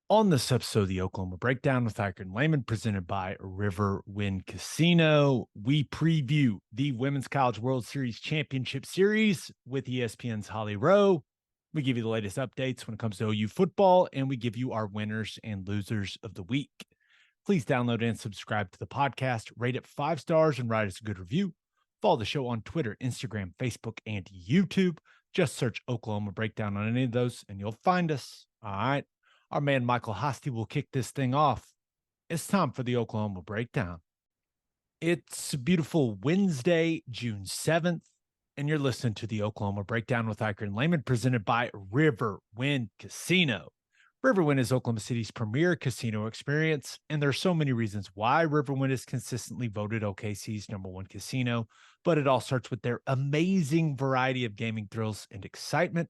On this episode of the Oklahoma Breakdown with Ikard and Lehman, presented by Riverwind Casino, we preview the Women's College World Series Championship Series with ESPN's Holly Rowe. We give you the latest updates when it comes to OU football, and we give you our winners and losers of the week. Please download and subscribe to the podcast, rate it 5 stars, and write us a good review. Follow the show on Twitter, Instagram, Facebook, and YouTube. Just search Oklahoma Breakdown on any of those, and you'll find us. All right. Our man Michael Hosty will kick this thing off. It's time for the Oklahoma Breakdown. It's a beautiful Wednesday, June 7th, and you're listening to the Oklahoma Breakdown with Ikard and Lehman, presented by Riverwind Casino. Riverwind is Oklahoma City's premier casino experience, and there are so many reasons why Riverwind is consistently voted OKC's #1 casino, but it all starts with their amazing variety of gaming thrills and excitement.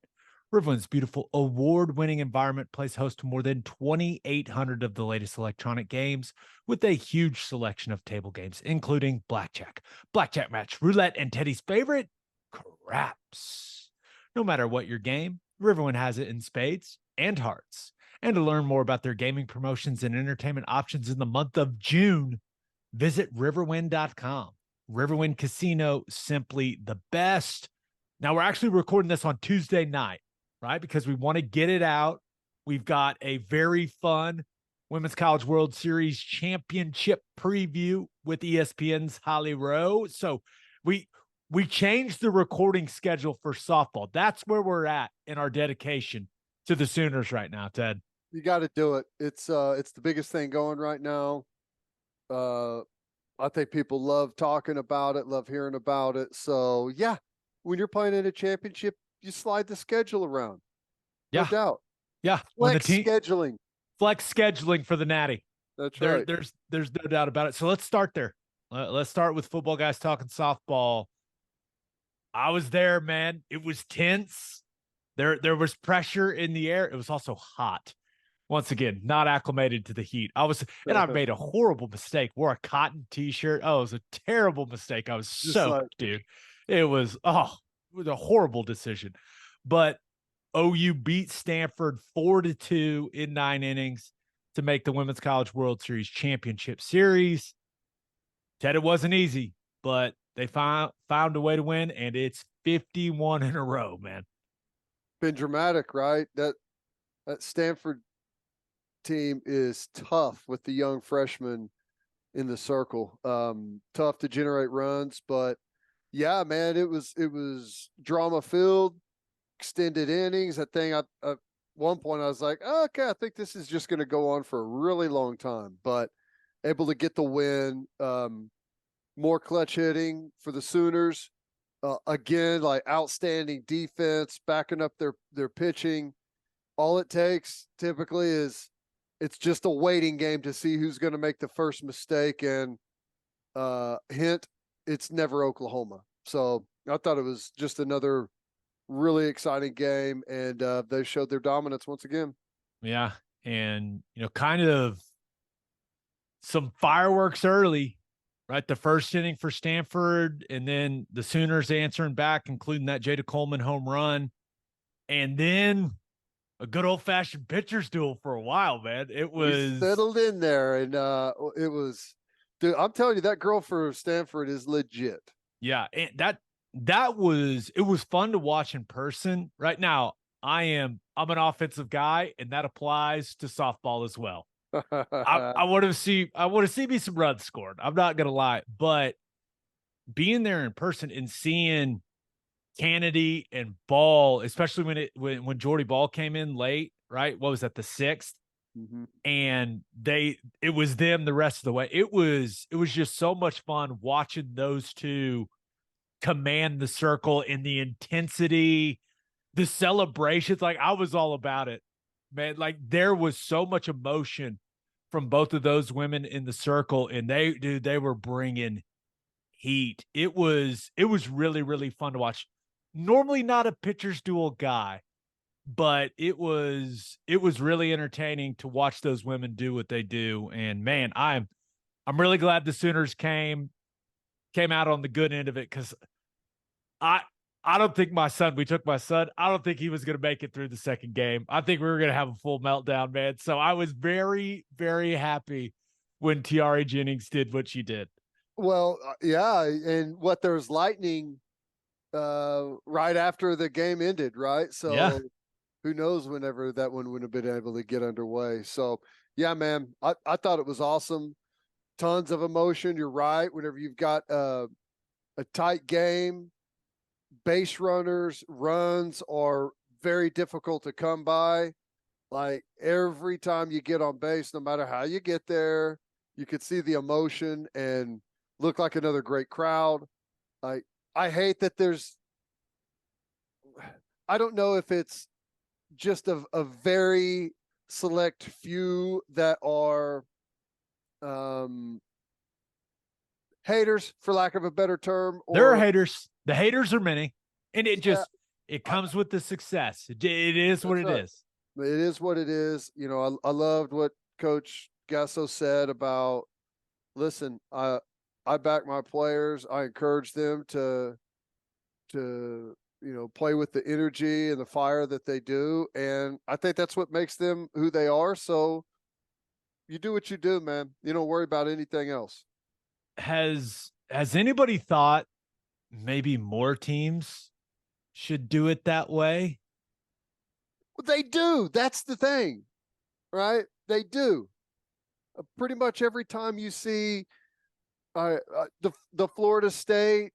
Riverwind's beautiful award-winning environment plays host to more than 2,800 of the latest electronic games with a huge selection of table games, including blackjack, blackjack match, roulette, and Teddy's favorite, craps. No matter what your game, Riverwind has it in spades and hearts. And to learn more about their gaming promotions and entertainment options in the month of June, visit riverwind.com. Riverwind Casino, simply the best. Now, we're actually recording this on Tuesday night, right? Because we want to get it out. We've got a very fun Women's College World Series Championship preview with ESPN's Holly Rowe. So we changed the recording schedule for softball. That's where we're at in our dedication to the Sooners right now, Ted. You got to do it. It's the biggest thing going right now. I think people love talking about it, love hearing about it. So yeah, when you're playing in a championship, you slide the schedule around. No doubt. Yeah. Flex scheduling. Flex scheduling for the Natty. That's right. There's no doubt about it. So let's start there. Let's start with football guys talking softball. I was there, man. It was tense. There was pressure in the air. It was also hot. Once again, not acclimated to the heat. I made a horrible mistake. Wore a cotton t-shirt. Oh, it was a terrible mistake. I was soaked, dude. It was a horrible decision. But OU beat Stanford 4-2 in 9 innings to make the Women's College World Series Championship Series. Ted, it wasn't easy, but they found a way to win, and it's 51 in a row, man. Been dramatic, right? That Stanford team is tough with the young freshmen in the circle. Tough to generate runs, but yeah, man, it was drama filled, extended innings. I think at one point I was like, okay, I think this is just going to go on for a really long time, but able to get the win. More clutch hitting for the Sooners. Again, like outstanding defense, backing up their pitching. All it takes typically is it's just a waiting game to see who's going to make the first mistake. And hint, it's never Oklahoma. So I thought it was just another really exciting game, and they showed their dominance once again. Yeah, and kind of some fireworks early, right? The first inning for Stanford, and then the Sooners answering back, including that Jada Coleman home run, and then a good old-fashioned pitcher's duel for a while, man. It was settled in there, and it was, dude, I'm telling you, that girl for Stanford is legit. Yeah, and it was fun to watch in person. Right now, I'm an offensive guy, and that applies to softball as well. I want to see me some runs scored. I'm not gonna lie, but being there in person and seeing Kennedy and Ball, especially when Jordy Ball came in late, right? What was that, the 6th? Mm-hmm. And it was them the rest of the way. It was just so much fun watching those two command the circle in the intensity, the celebrations. Like, I was all about it, man. Like, there was so much emotion from both of those women in the circle, and they were bringing heat. It was really, really fun to watch. Normally not a pitcher's duel guy, but it was really entertaining to watch those women do what they do. And man, I'm really glad the Sooners came out on the good end of it, because I I don't think we took my son. I don't think he was going to make it through the second game. I think we were going to have a full meltdown, man. So I was very, very happy when Tiare Jennings did what she did. Well, yeah. And there's lightning right after the game ended, right? So Yeah. who knows whenever that one would have been able to get underway. So yeah, man, I thought it was awesome. Tons of emotion. You're right. Whenever you've got a tight game, base runs are very difficult to come by. Like every time you get on base, no matter how you get there, you could see the emotion and look like another great crowd. I hate that I don't know if it's just a very select few that are haters, for lack of a better term. There are haters. The haters are many. And Yeah, it comes with the success. It is what it is. It is what it is. You know, I loved what Coach Gasso said about, listen, I back my players. I encourage them to play with the energy and the fire that they do, and I think that's what makes them who they are. So you do what you do, man. You don't worry about anything else. Has anybody thought maybe more teams should do it that way? Well, they do. That's the thing, right? They do. Pretty much every time you see the Florida State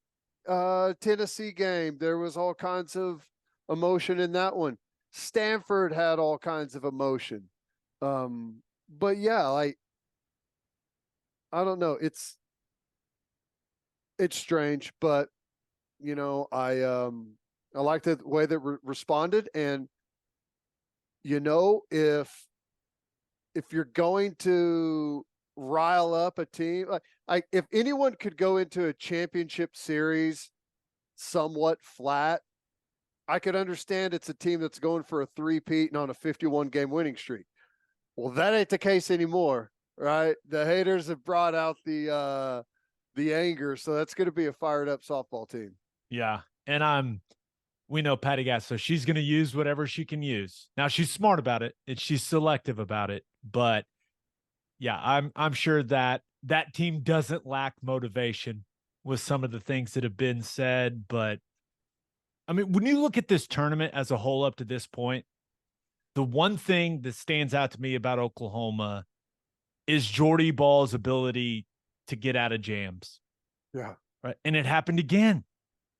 Tennessee game, there was all kinds of emotion in that one. Stanford had all kinds of emotion. But yeah, like, I don't know. It's strange, but I like the way that responded. And if you're going to rile up a team, like if anyone could go into a championship series somewhat flat, I could understand it's a team that's going for a three-peat and on a 51-game winning streak. Well, that ain't the case anymore, right? The haters have brought out the anger, so that's going to be a fired up softball team. Yeah, and we know Patty Gass, so she's going to use whatever she can use. Now she's smart about it and she's selective about it, but yeah, I'm sure that team doesn't lack motivation with some of the things that have been said. But I mean, when you look at this tournament as a whole up to this point, the one thing that stands out to me about Oklahoma is Jordy Ball's ability to get out of jams. Yeah. Right. And it happened again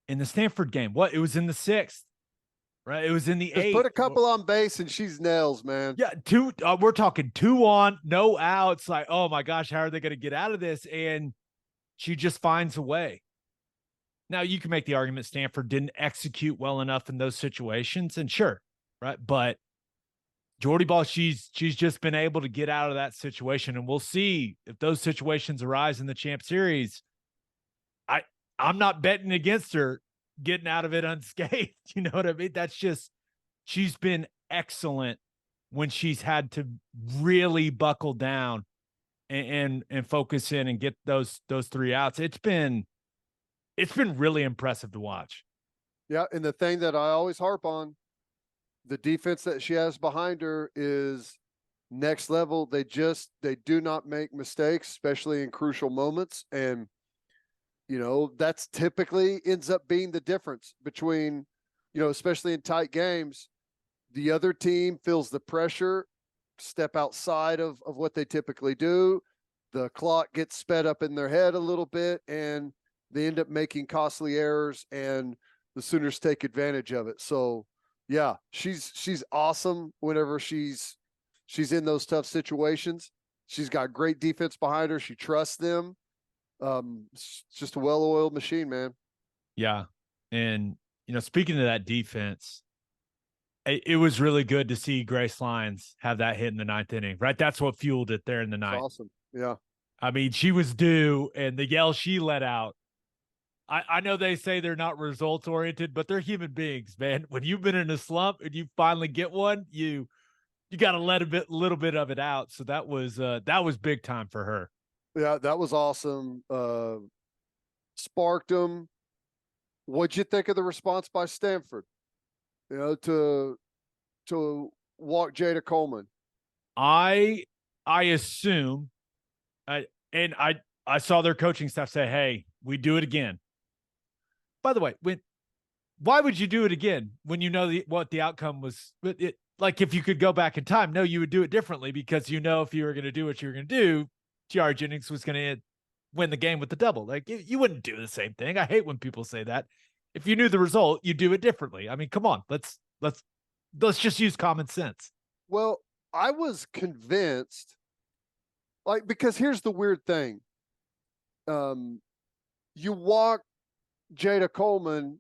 in the Stanford game. It was in the 6th, right? It was in the 8th. Put a couple on base and she's nails, man. Yeah. We're talking 2 on, no outs. Like, oh my gosh, how are they going to get out of this? And she just finds a way. Now you can make the argument Stanford didn't execute well enough in those situations, and sure, right? But Jordy Ball, she's just been able to get out of that situation, and we'll see if those situations arise in the Champ Series. I'm not betting against her getting out of it unscathed. You know what I mean? That's just, she's been excellent when she's had to really buckle down and focus in and get those 3 outs. It's been really impressive to watch. Yeah, and the thing that I always harp on, the defense that she has behind her is next level. They do not make mistakes, especially in crucial moments. And, that's typically ends up being the difference between, especially in tight games, the other team feels the pressure, step outside of what they typically do. The clock gets sped up in their head a little bit, and they end up making costly errors, and the Sooners take advantage of it. So yeah, she's awesome whenever she's in those tough situations. She's got great defense behind her. She trusts them. It's just a well-oiled machine, man. Yeah. And, speaking of that defense, it was really good to see Grace Lyons have that hit in the 9th inning, right? That's what fueled it there in the 9th. Awesome. Yeah. I mean, she was due, and the yell she let out, I know they say they're not results oriented, but they're human beings, man. When you've been in a slump and you finally get one, you got to let a little bit of it out. So that was big time for her. Yeah, that was awesome. Sparked them. What'd you think of the response by Stanford? You know, to walk Jada Coleman. I assume, and I saw their coaching staff say, "Hey, we do it again." By the way, why would you do it again when you know what the outcome was? Like if you could go back in time, no, you would do it differently because you know if you were going to do what you were going to do, T.R. Jennings was going to win the game with the double. Like you wouldn't do the same thing. I hate when people say that. If you knew the result, you do it differently. I mean, come on, let's just use common sense. Well, I was convinced, like, because here's the weird thing. You walk Jada Coleman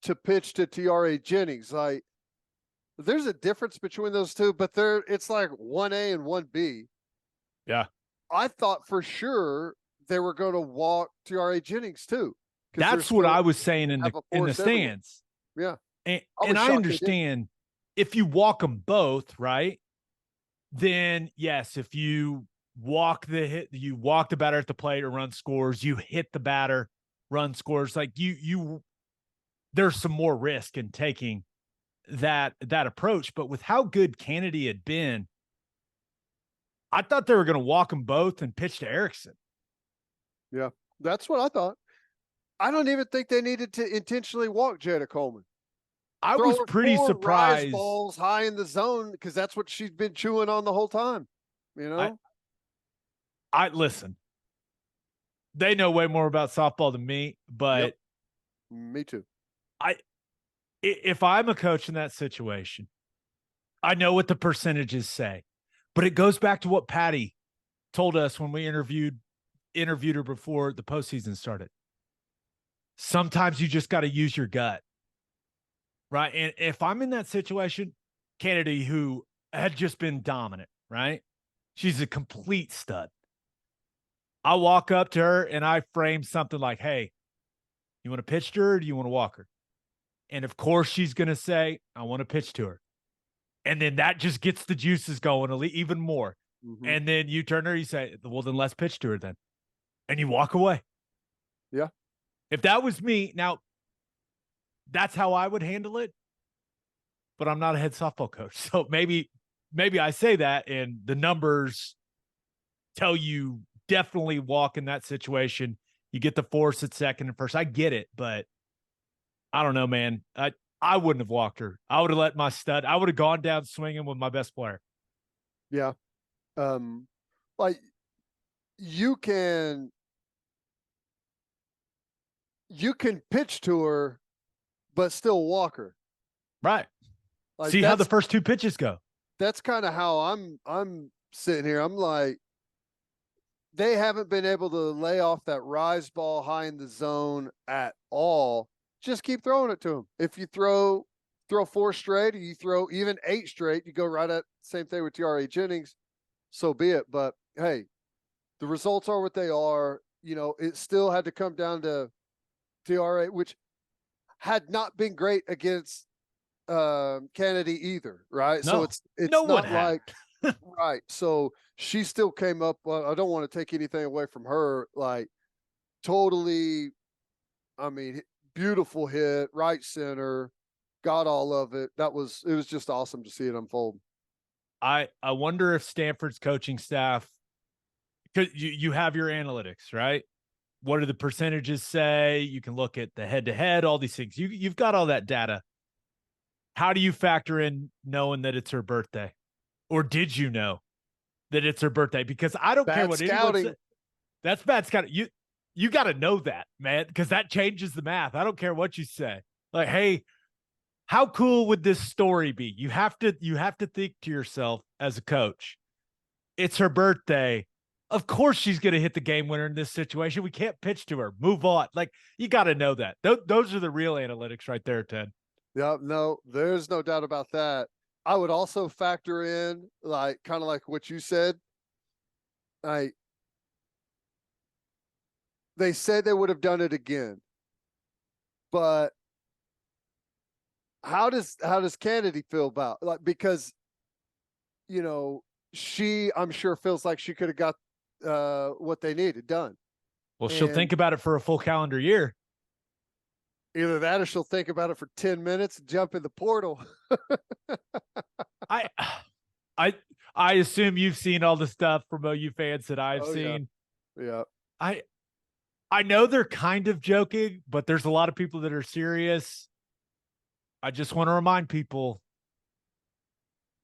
to pitch to T.R. Jennings. Like, there's a difference between those two, but it's like 1A and 1B. Yeah. I thought for sure they were going to walk T.R. Jennings too. That's what I was saying in the stands. Yeah. And I understand if you walk them both, right? Then yes, if you walk the batter at the plate or run scores, you hit the batter, run scores. Like there's some more risk in taking that approach. But with how good Kennedy had been, I thought they were going to walk them both and pitch to Erickson. Yeah, that's what I thought. I don't even think they needed to intentionally walk Jada Coleman. I was pretty surprised. Rise balls high in the zone because that's what she's been chewing on the whole time. You know, I listen. They know way more about softball than me, but yep. Me too. If I'm a coach in that situation, I know what the percentages say, but it goes back to what Patty told us when we interviewed her before the postseason started. Sometimes you just got to use your gut. Right. And if I'm in that situation, Kennedy, who had just been dominant, right? She's a complete stud. I walk up to her and I frame something like, hey, you want to pitch to her or do you want to walk her? And of course she's going to say, I want to pitch to her. And then that just gets the juices going even more. Mm-hmm. And then you turn her, you say, well, then let's pitch to her then. And you walk away. Yeah. If that was me, now, that's how I would handle it, but I'm not a head softball coach. So maybe I say that and the numbers tell you definitely walk in that situation. You get the force at second and first. I get it, but I don't know, man. I wouldn't have walked her. I would have let my stud. I would have gone down swinging with my best player. Yeah. Like you can pitch to her but still walk her. Right. Like see how the first two pitches go. That's kind of how I'm sitting here. I'm like, they haven't been able to lay off that rise ball high in the zone at all. Just keep throwing it to them. If you throw 4 straight, or you throw even 8 straight, you go right at same thing with T.R. Jennings. So be it. But hey, the results are what they are. You know, it still had to come down to TRA, which had not been great against Kennedy either, right? No, so it's no not like right. So she still came up. I don't want to take anything away from her. Like totally, I mean, beautiful hit, right center, got all of it. It was just awesome to see it unfold. I wonder if Stanford's coaching staff, because you have your analytics, right? What do the percentages say? You can look at the head-to-head, all these things. You've got all that data. How do you factor in knowing that it's her birthday? Or did you know that it's her birthday? Because I don't care what anyone says. That's bad scouting. You got to know that, man, because that changes the math. I don't care what you say. Like, hey, how cool would this story be? You have to think to yourself as a coach, it's her birthday. Of course she's going to hit the game winner in this situation. We can't pitch to her. Move on. Like, you got to know that. Those are the real analytics right there, Ted. Yeah, no, there's no doubt about that. I would also factor in, like, kind of like what you said. They said they would have done it again. But how does Kennedy feel about, like, because, you know, I'm sure feels like she could have got what they needed done. Well, she'll think about it for a full calendar year. Either that or she'll think about it for 10 minutes and jump in the portal. I I I assume you've seen all the stuff from OU fans that I've Oh, yeah. seen. Yeah. I know they're kind of joking, but there's a lot of people that are serious. I just want to remind people,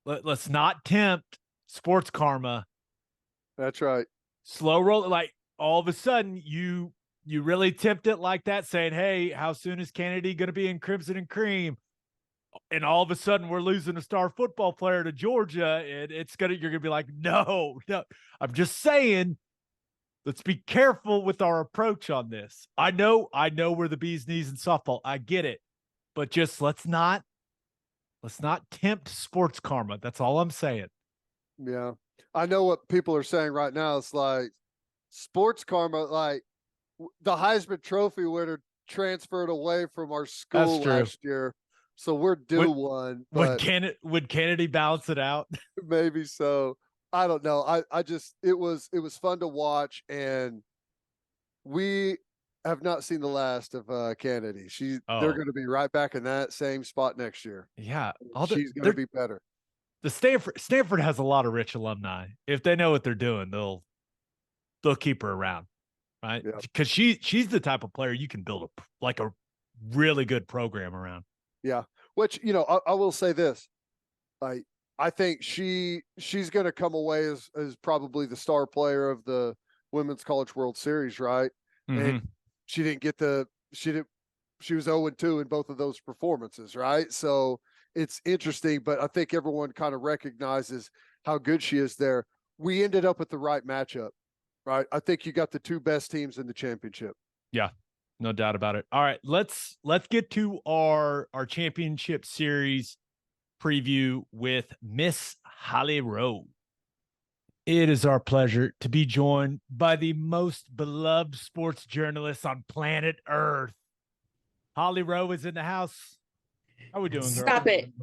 let's not tempt sports karma. That's right. Slow roll, like all of a sudden you really tempt it like that, saying, "Hey, how soon is Kennedy going to be in Crimson and Cream?" And all of a sudden we're losing a star football player to Georgia, and you're gonna be like, no. I'm just saying, let's be careful with our approach on this. I know we're the bee's knees in softball. I get it, but just let's not tempt sports karma. That's all I'm saying. Yeah. I know what people are saying right now. It's like sports karma, like the Heisman Trophy winner transferred away from our school last year. So we're due one. But would Kennedy balance it out? Maybe so. I don't know. I just it was fun to watch, and we have not seen the last of Kennedy. They're going to be right back in that same spot next year. Yeah, she's going to be better. The Stanford has a lot of rich alumni. If they know what they're doing, they'll keep her around, right? Because she's the type of player you can build a really good program around. Yeah, which I will say this, I think she's going to come away as probably the star player of the Women's College World Series, right? Mm-hmm. And she was 0-2 in both of those performances, right? So it's interesting, but I think everyone kind of recognizes how good she is there. We ended up with the right matchup, right? I think you got the two best teams in the championship. Yeah, no doubt about it. All right, let's get to our championship series preview with Miss Holly Rowe. It is our pleasure to be joined by the most beloved sports journalist on planet Earth. Holly Rowe is in the house. How we doing, girl?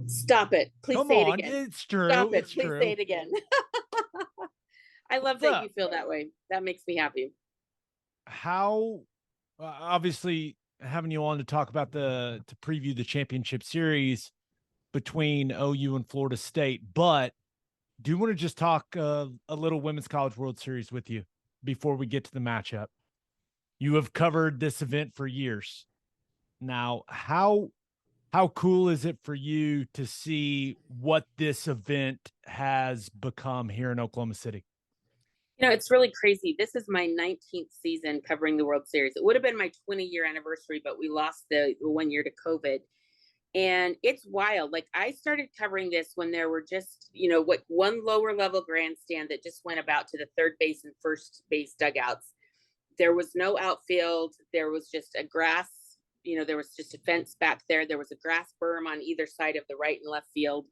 Stop it. Please Come say on. it again. It's true. Stop it. It's Please true. say it again. I love that you feel that way. That makes me happy. How, obviously, having you on to talk about to preview the championship series between OU and Florida State, but do you want to just talk a little Women's College World Series with you before we get to the matchup? You have covered this event for years. Now, how cool is it for you to see what this event has become here in Oklahoma City? It's really crazy. This is my 19th season covering the World Series. It would have been my 20-year anniversary, but we lost the 1 year to COVID. And it's wild. Like, I started covering this when there were just, one lower level grandstand that just went about to the third base and first base dugouts. There was no outfield. There was just a grass, there was just a fence back there. There was a grass berm on either side of the right and left field.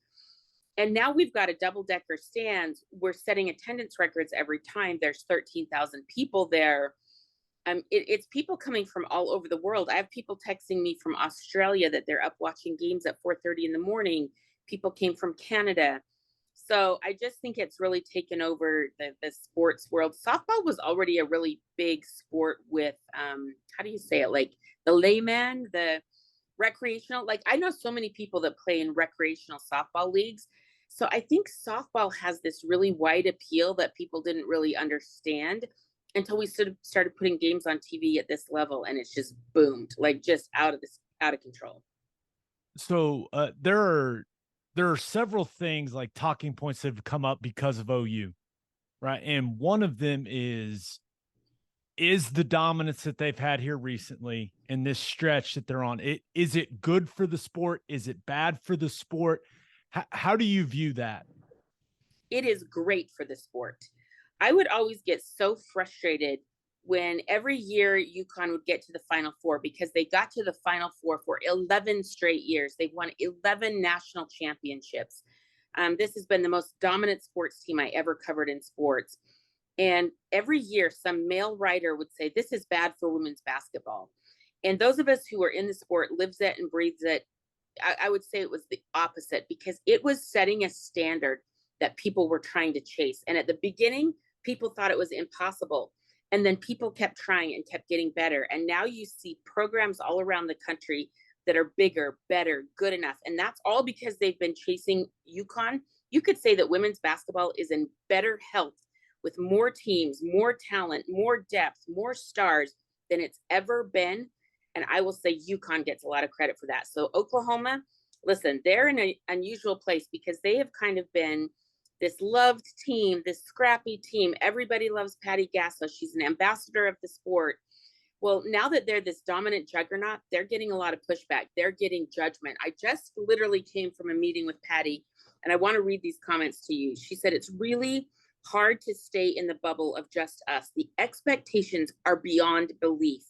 And now we've got a double-decker stand. We're setting attendance records every time. There's 13,000 people there. It's people coming from all over the world. I have people texting me from Australia that they're up watching games at 4:30 in the morning. People came from Canada. So I just think it's really taken over the sports world. Softball was already a really big sport with, how do you say it? Like the layman, the recreational, like I know so many people that play in recreational softball leagues. So I think softball has this really wide appeal that people didn't really understand until we started putting games on TV at this level, and it's just boomed, like just out of control. So there are several things like talking points that have come up because of OU, right? And one of them is the dominance that they've had here recently in this stretch that they're on. Is it good for the sport? Is it bad for the sport? How do you view that? It is great for the sport. I would always get so frustrated when every year UConn would get to the Final Four, because they got to the Final Four for 11 straight years. They've won 11 national championships. This has been the most dominant sports team I ever covered in sports. And every year, some male writer would say, this is bad for women's basketball. And those of us who are in the sport lives it and breathes it. I would say it was the opposite, because it was setting a standard that people were trying to chase. And at the beginning, people thought it was impossible. And then people kept trying and kept getting better. And now you see programs all around the country that are bigger, better, good enough. And that's all because they've been chasing UConn. You could say that women's basketball is in better health with more teams, more talent, more depth, more stars than it's ever been. And I will say UConn gets a lot of credit for that. So Oklahoma, listen, they're in an unusual place because they have kind of been this loved team, this scrappy team. Everybody loves Patty Gasso. She's an ambassador of the sport. Well, now that they're this dominant juggernaut, they're getting a lot of pushback. They're getting judgment. I just literally came from a meeting with Patty, and I want to read these comments to you. She said, it's really hard to stay in the bubble of just us. The expectations are beyond belief.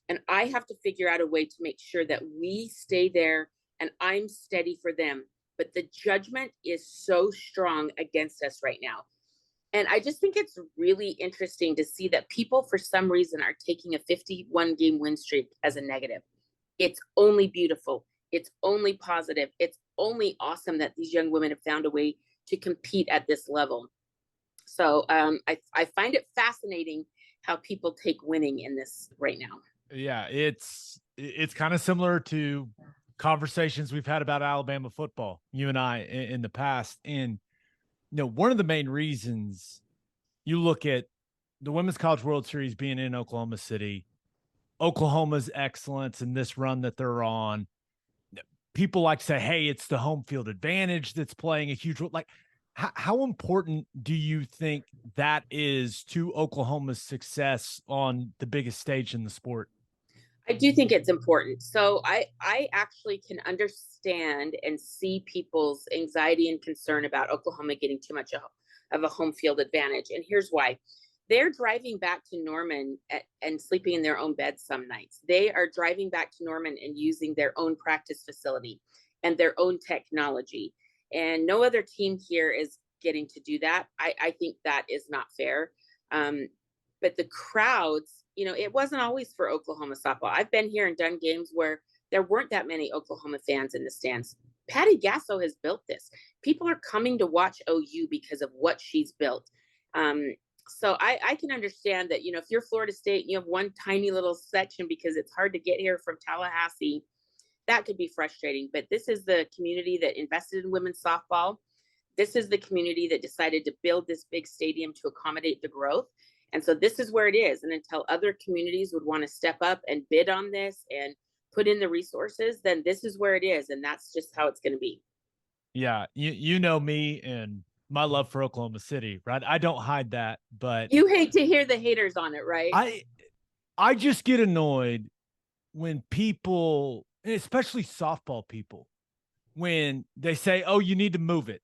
And I have to figure out a way to make sure that we stay there and I'm steady for them. But the judgment is so strong against us right now. And I just think it's really interesting to see that people, for some reason, are taking a 51 game win streak as a negative. It's only beautiful. It's only positive. It's only awesome that these young women have found a way to compete at this level. So I find it fascinating how people take winning in this right now. Yeah, it's kind of similar to conversations we've had about Alabama football, you and I, in the past. And one of the main reasons you look at the Women's College World Series being in Oklahoma City, Oklahoma's excellence in this run that they're on, people like to say, hey, it's the home field advantage that's playing a huge role. Like, how important do you think that is to Oklahoma's success on the biggest stage in the sport? I do think it's important. So I actually can understand and see people's anxiety and concern about Oklahoma getting too much of a home field advantage. And here's why. They're driving back to Norman and sleeping in their own beds some nights. They are driving back to Norman and using their own practice facility and their own technology. And no other team here is getting to do that. I think that is not fair. But the crowds, it wasn't always for Oklahoma softball. I've been here and done games where there weren't that many Oklahoma fans in the stands. Patty Gasso has built this. People are coming to watch OU because of what she's built. So I can understand that, if you're Florida State, you have one tiny little section because it's hard to get here from Tallahassee. That could be frustrating. But this is the community that invested in women's softball. This is the community that decided to build this big stadium to accommodate the growth. And so this is where it is. And until other communities would want to step up and bid on this and put in the resources, then this is where it is. And that's just how it's going to be. Yeah. You know me and my love for Oklahoma City, right? I don't hide that, but you hate to hear the haters on it, right? I just get annoyed when people, especially softball people, when they say, oh, you need to move it.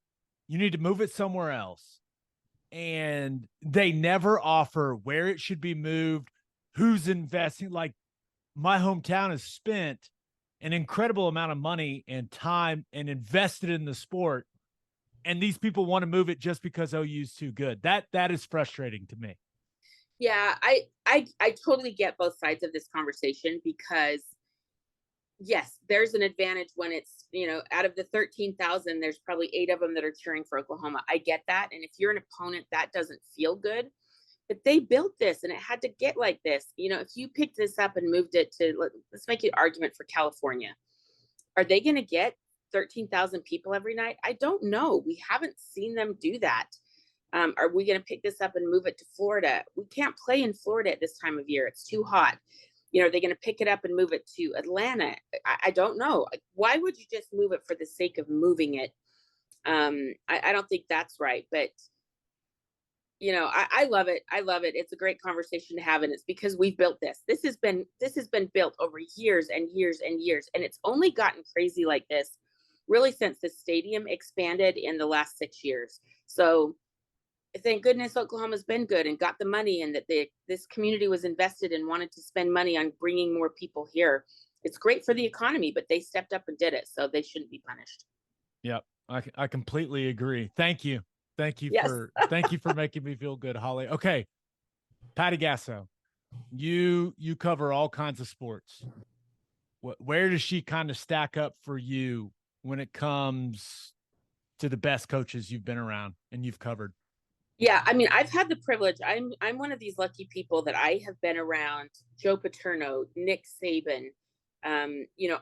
You need to move it somewhere else. And they never offer where it should be moved, who's investing. Like, my hometown has spent an incredible amount of money and time and invested in the sport. And these people want to move it just because OU's too good. That is frustrating to me. Yeah, I totally get both sides of this conversation because yes, there's an advantage when it's, out of the 13,000, there's probably 8 of them that are cheering for Oklahoma. I get that. And if you're an opponent, that doesn't feel good. But they built this and it had to get like this. If you picked this up and moved it to, let's make an argument for California. Are they going to get 13,000 people every night? I don't know. We haven't seen them do that. Are we going to pick this up and move it to Florida? We can't play in Florida at this time of year. It's too hot. Are they going to pick it up and move it to Atlanta? I don't know. Why would you just move it for the sake of moving it? I don't think that's right. But, I love it. I love it. It's a great conversation to have. And it's because we've built this. This has been built over years and years and years. And it's only gotten crazy like this really since the stadium expanded in the last 6 years. So thank goodness Oklahoma's been good and got the money and that this community was invested and wanted to spend money on bringing more people here. It's great for the economy, but they stepped up and did it. So they shouldn't be punished. Yep. I completely agree. Thank you. Thank you thank you for making me feel good, Holly. Okay. Patty Gasso, you cover all kinds of sports. Where does she kind of stack up for you when it comes to the best coaches you've been around and you've covered? Yeah, I mean, I've had the privilege. I'm one of these lucky people that I have been around Joe Paterno, Nick Saban, you know,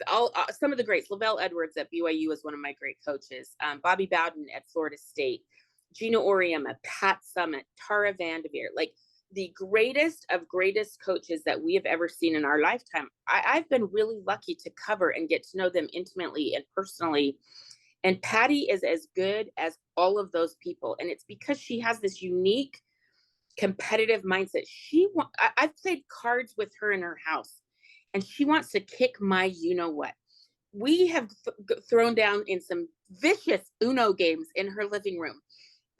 all some of the greats. Lavelle Edwards at BYU was one of my great coaches. Bobby Bowden at Florida State, Gina Oriema, Pat Summitt, Tara Vanderveer, like the greatest of greatest coaches that we have ever seen in our lifetime. I've been really lucky to cover and get to know them intimately and personally. And Patty is as good as all of those people. And it's because she has this unique competitive mindset. I've played cards with her in her house, and she wants to kick my you know what. We have thrown down in some vicious Uno games in her living room.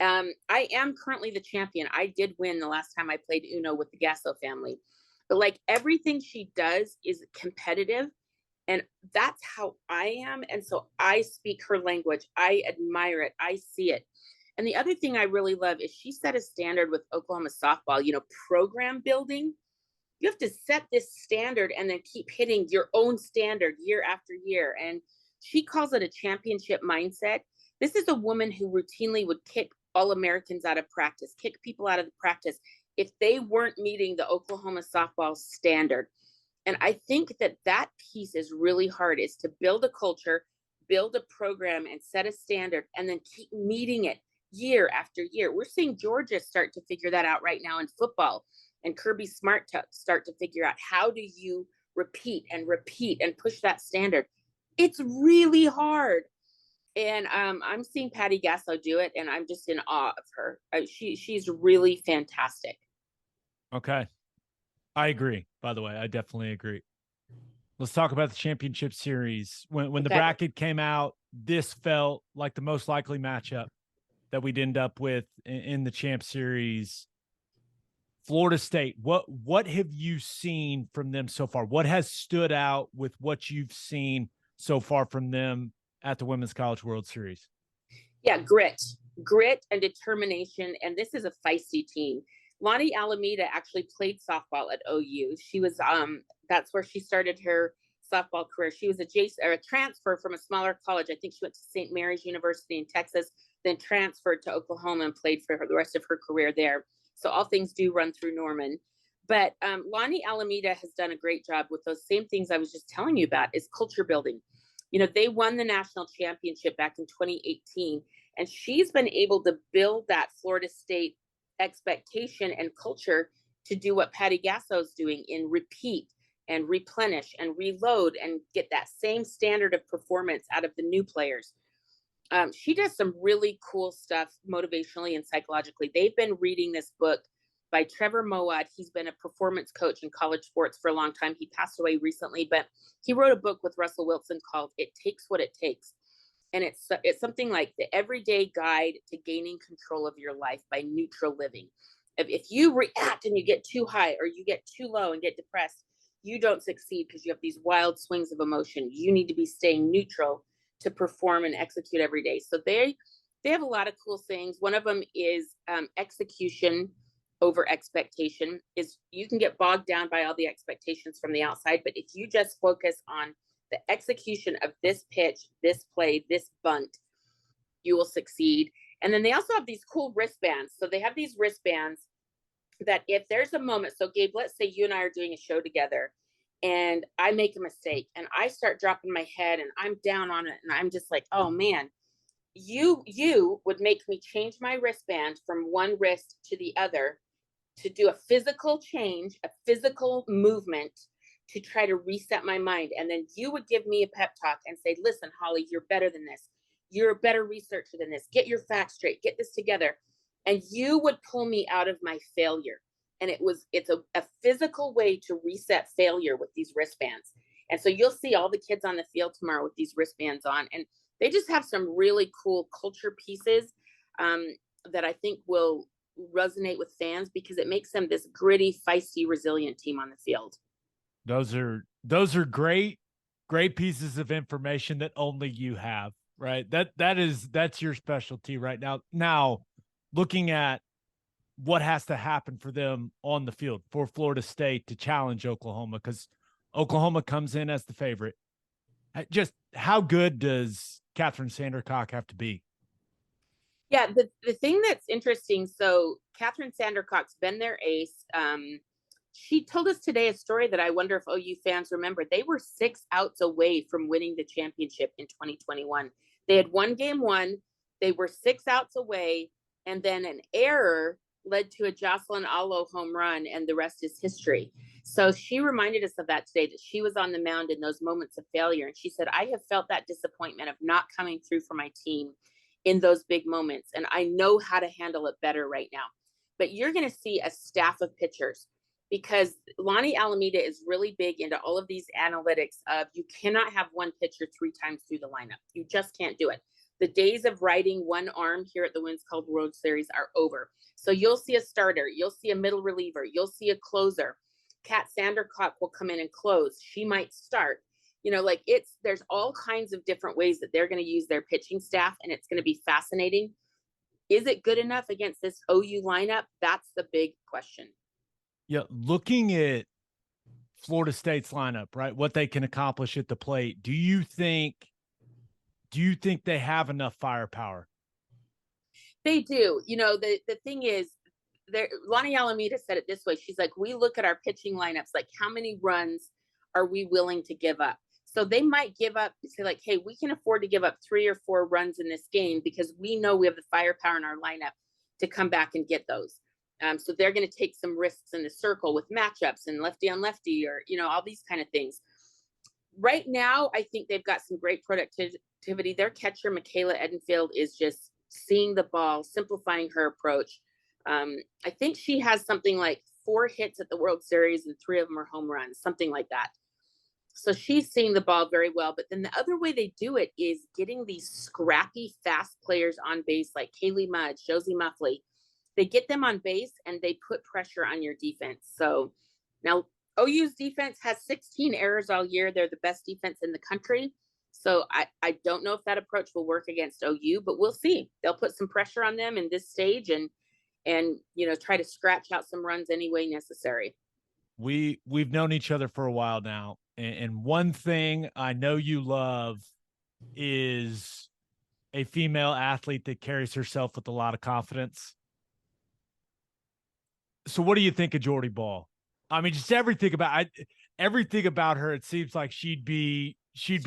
I am currently the champion. I did win the last time I played Uno with the Gasso family. But like everything she does is competitive. And that's how I am. And so I speak her language. I admire it. I see it. And the other thing I really love is she set a standard with Oklahoma softball, program building. You have to set this standard and then keep hitting your own standard year after year. And she calls it a championship mindset. This is a woman who routinely would kick all Americans out of practice, kick people out of the practice if they weren't meeting the Oklahoma softball standard. And I think that piece is really hard, is to build a culture, build a program, and set a standard, and then keep meeting it year after year. We're seeing Georgia start to figure that out right now in football, and Kirby Smart to start to figure out how do you repeat and push that standard. It's really hard. And I'm seeing Patty Gasso do it, and I'm just in awe of her. She's really fantastic. Okay. I agree. By the way, I definitely agree. Let's talk about the championship series. When the bracket came out, this felt like the most likely matchup that we'd end up with in the champ series. Florida State, what have you seen from them so far? What has stood out with what you've seen so far from them at the Women's College World Series? Yeah, grit and determination. And this is a feisty team. Lonnie Alameda actually played softball at OU. She was, that's where she started her softball career. She was a transfer from a smaller college. I think she went to St. Mary's University in Texas, then transferred to Oklahoma and played for the rest of her career there. So all things do run through Norman. But Lonnie Alameda has done a great job with those same things I was just telling you about, is culture building. They won the national championship back in 2018, and she's been able to build that Florida State expectation and culture to do what Patty Gasso is doing in repeat and replenish and reload and get that same standard of performance out of the new players. She does some really cool stuff motivationally and psychologically. They've been reading this book by Trevor Moawad. He's been a performance coach in college sports for a long time. He passed away recently, but he wrote a book with Russell Wilson called It Takes What It Takes. And it's something like the everyday guide to gaining control of your life by neutral living. If you react and you get too high or you get too low and get depressed, you don't succeed because you have these wild swings of emotion. You need to be staying neutral to perform and execute every day. So they have a lot of cool things. One of them is execution over expectation. Is you can get bogged down by all the expectations from the outside, but if you just focus on the execution of this pitch, this play, this bunt, you will succeed. And then they also have these cool wristbands. So they have these wristbands that if there's a moment, so Gabe, let's say you and I are doing a show together and I make a mistake and I start dropping my head and I'm down on it and I'm just like, oh man, you would make me change my wristband from one wrist to the other to do a physical change, a physical movement to try to reset my mind. And then you would give me a pep talk and say, listen, Holly, you're better than this. You're a better researcher than this. Get your facts straight. Get this together. And you would pull me out of my failure. And it's a physical way to reset failure with these wristbands. And so you'll see all the kids on the field tomorrow with these wristbands on. And they just have some really cool culture pieces that I think will resonate with fans because it makes them this gritty, feisty, resilient team on the field. Those are great pieces of information that only you have, right? That's your specialty right now. Now, looking at what has to happen for them on the field for Florida State to challenge Oklahoma, because Oklahoma comes in as the favorite. Just how good does Catherine Sandercock have to be? Yeah, the thing that's interesting, so Catherine Sandercock's been their ace. She told us today a story that I wonder if OU fans remember. They were 6 outs away from winning the championship in 2021. They had one game won. They were 6 outs away, and then an error led to a Jocelyn Allo home run, and the rest is history. So she reminded us of that today, that she was on the mound in those moments of failure. And she said, I have felt that disappointment of not coming through for my team in those big moments. And I know how to handle it better right now. But you're going to see a staff of pitchers, because Lonnie Alameda is really big into all of these analytics of you cannot have one pitcher 3 times through the lineup. You just can't do it. The days of riding one arm here at the Women's College World Series are over. So you'll see a starter, you'll see a middle reliever, you'll see a closer. Kat Sandercock will come in and close. She might start. Like there's all kinds of different ways that they're going to use their pitching staff, and it's going to be fascinating. Is it good enough against this OU lineup? That's the big question. Yeah, looking at Florida State's lineup, right, what they can accomplish at the plate, do you think they have enough firepower? They do. The thing is, Lonnie Alameda said it this way. She's like, we look at our pitching lineups, like how many runs are we willing to give up? So they might give up, say like, hey, we can afford to give up 3 or 4 runs in this game because we know we have the firepower in our lineup to come back and get those. So they're going to take some risks in the circle with matchups and lefty on lefty, or, all these kind of things. Right now, I think they've got some great productivity. Their catcher, Michaela Edenfield, is just seeing the ball, simplifying her approach. I think she has something like 4 hits at the World Series and 3 of them are home runs, something like that. So she's seeing the ball very well. But then the other way they do it is getting these scrappy, fast players on base like Kaylee Mudge, Josie Muffley. They get them on base and they put pressure on your defense. So now OU's defense has 16 errors all year. They're the best defense in the country. So I don't know if that approach will work against OU, but we'll see. They'll put some pressure on them in this stage and try to scratch out some runs any way necessary. We've known each other for a while now. And one thing I know you love is a female athlete that carries herself with a lot of confidence. So what do you think of Jordy Ball? I mean, just everything about her. It seems like she'd be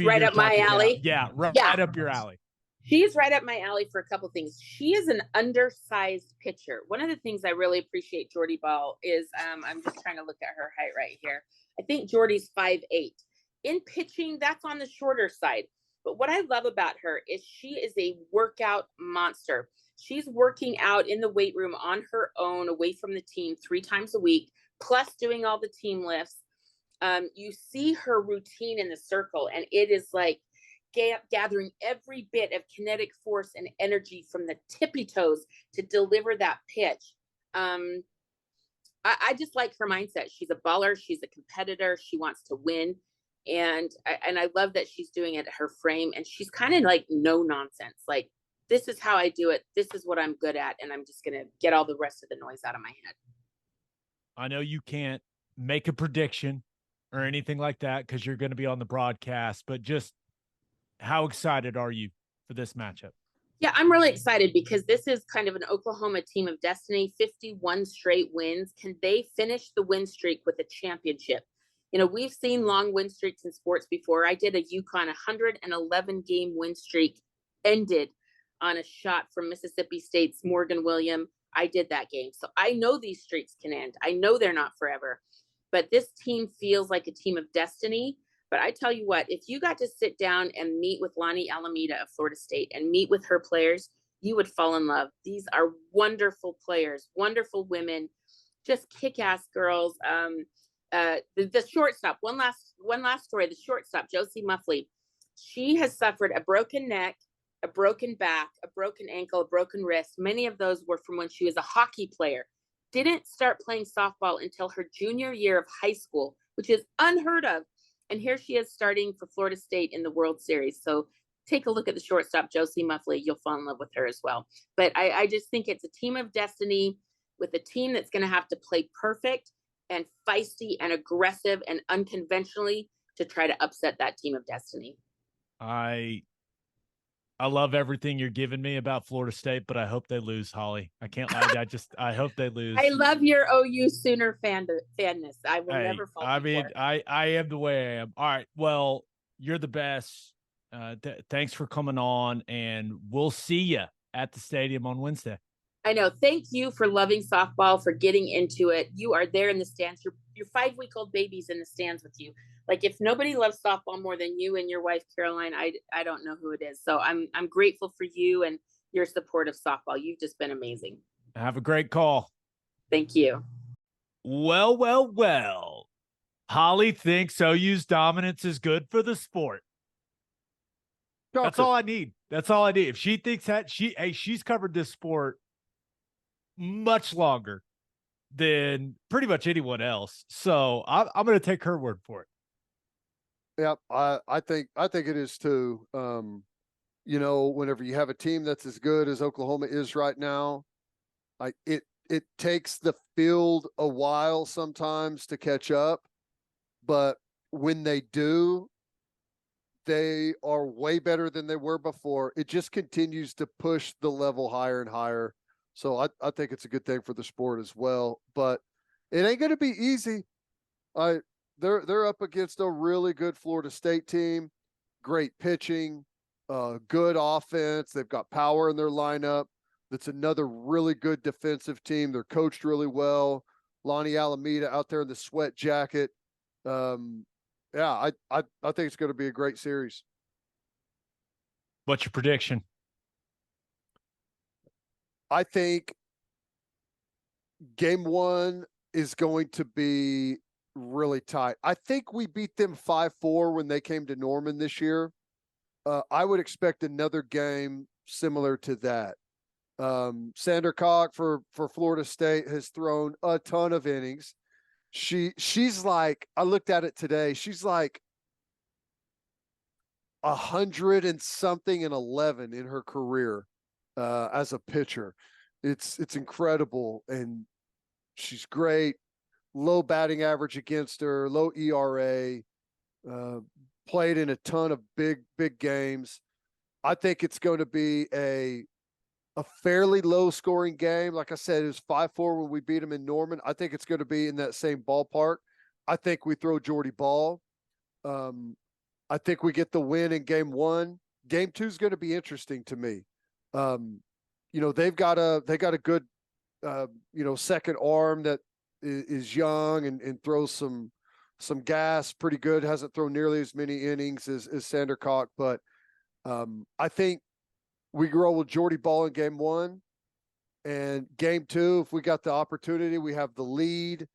right up my alley. Yeah, right up your alley. She's right up my alley for a couple things. She is an undersized pitcher. One of the things I really appreciate Jordy Ball is, I'm just trying to look at her height right here. I think Jordy's 5'8". In pitching, that's on the shorter side. But what I love about her is she is a workout monster. She's working out in the weight room on her own, away from the team 3 times a week, plus doing all the team lifts. You see her routine in the circle, and it is like gathering every bit of kinetic force and energy from the tippy toes to deliver that pitch. I just like her mindset. She's a baller. She's a competitor. She wants to win. And I love that she's doing it at her frame. And she's kind of like no nonsense. Like, this is how I do it. This is what I'm good at. And I'm just going to get all the rest of the noise out of my head. I know you can't make a prediction or anything like that because you're going to be on the broadcast, but just how excited are you for this matchup? Yeah, I'm really excited because this is kind of an Oklahoma team of destiny, 51 straight wins. Can they finish the win streak with a championship? We've seen long win streaks in sports before. I did a UConn 111 game win streak ended on a shot from Mississippi State's Morgan William. I did that game. So I know these streaks can end. I know they're not forever, but this team feels like a team of destiny. But I tell you what, if you got to sit down and meet with Lonnie Alameda of Florida State and meet with her players, you would fall in love. These are wonderful players, wonderful women, just kick-ass girls. The shortstop, one last story, the shortstop, Josie Muffley, she has suffered a broken neck, a broken back, a broken ankle, a broken wrist. Many of those were from when she was a hockey player. Didn't start playing softball until her junior year of high school, which is unheard of. And here she is starting for Florida State in the World Series. So take a look at the shortstop, Josie Muffley. You'll fall in love with her as well. But I just think it's a team of destiny with a team that's going to have to play perfect and feisty and aggressive and unconventionally to try to upset that team of destiny. I I love everything you're giving me about Florida State, but I hope they lose, Holly. I can't lie. I hope they lose. I love your OU Sooner fanness. I will never fault I you mean, for it. I am the way I am. All right. Well, you're the best. Thanks for coming on, and we'll see you at the stadium on Wednesday. I know. Thank you for loving softball, for getting into it. You are there in the stands. Your 5-week-old baby's in the stands with you. Like, if nobody loves softball more than you and your wife, Caroline, I don't know who it is. So I'm grateful for you and your support of softball. You've just been amazing. Have a great call. Thank you. Well. Holly thinks OU's dominance is good for the sport. Shocker. That's all I need. That's all I need. If she thinks that, she's covered this sport much longer than pretty much anyone else. So I'm going to take her word for it. Yeah, I think it is too. Whenever you have a team that's as good as Oklahoma is right now, it takes the field a while sometimes to catch up, but when they do, they are way better than they were before. It just continues to push the level higher and higher. So I think it's a good thing for the sport as well, but it ain't going to be easy. They're up against a really good Florida State team, great pitching, good offense. They've got power in their lineup. That's another really good defensive team. They're coached really well. Lonnie Alameda out there in the sweat jacket. I think it's going to be a great series. What's your prediction? I think game 1 is going to be really tight. I think we beat them 5-4 when they came to Norman this year. I would expect another game similar to that. Sandercock for Florida State has thrown a ton of innings. She's like, I looked at it today. She's like 100 and something and 11 in her career as a pitcher. It's incredible, and she's great. Low batting average against her, low ERA. Played in a ton of big games. I think it's going to be a fairly low scoring game. Like I said, it was 5-4 when we beat them in Norman. I think it's going to be in that same ballpark. I think we throw Jordy ball. I think we get the win in game 1. Game 2 is going to be interesting to me. They got a good, second arm that is young and throws some gas pretty good. Hasn't thrown nearly as many innings as Sandercock, but I think we roll with Jordy ball in game 1, and game 2, if we got the opportunity, we have the lead,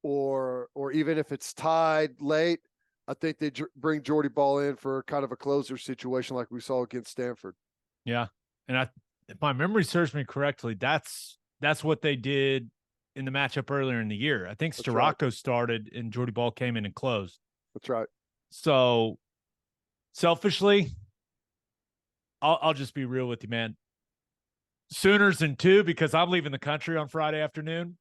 or even if it's tied late, I think they bring Jordy ball in for kind of a closer situation like we saw against Stanford. Yeah, and if my memory serves me correctly, that's what they did in the matchup earlier in the year. I think Storako started and Jordy ball came in and closed. That's right. So selfishly, I'll just be real with you, man. Sooners in 2, because I'm leaving the country on Friday afternoon.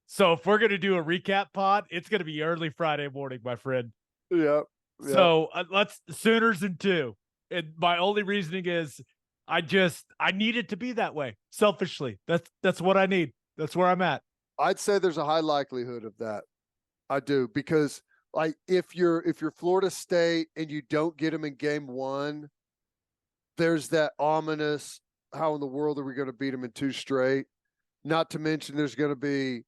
So if we're going to do a recap pod, it's going to be early Friday morning, my friend. Yeah. So let's Sooners in 2. And my only reasoning is I need it to be that way. Selfishly. That's what I need. That's where I'm at. I'd say there's a high likelihood of that. I do, because like if you're Florida State and you don't get them in game 1, there's that ominous, how in the world are we going to beat them in 2 straight? Not to mention there's going to be,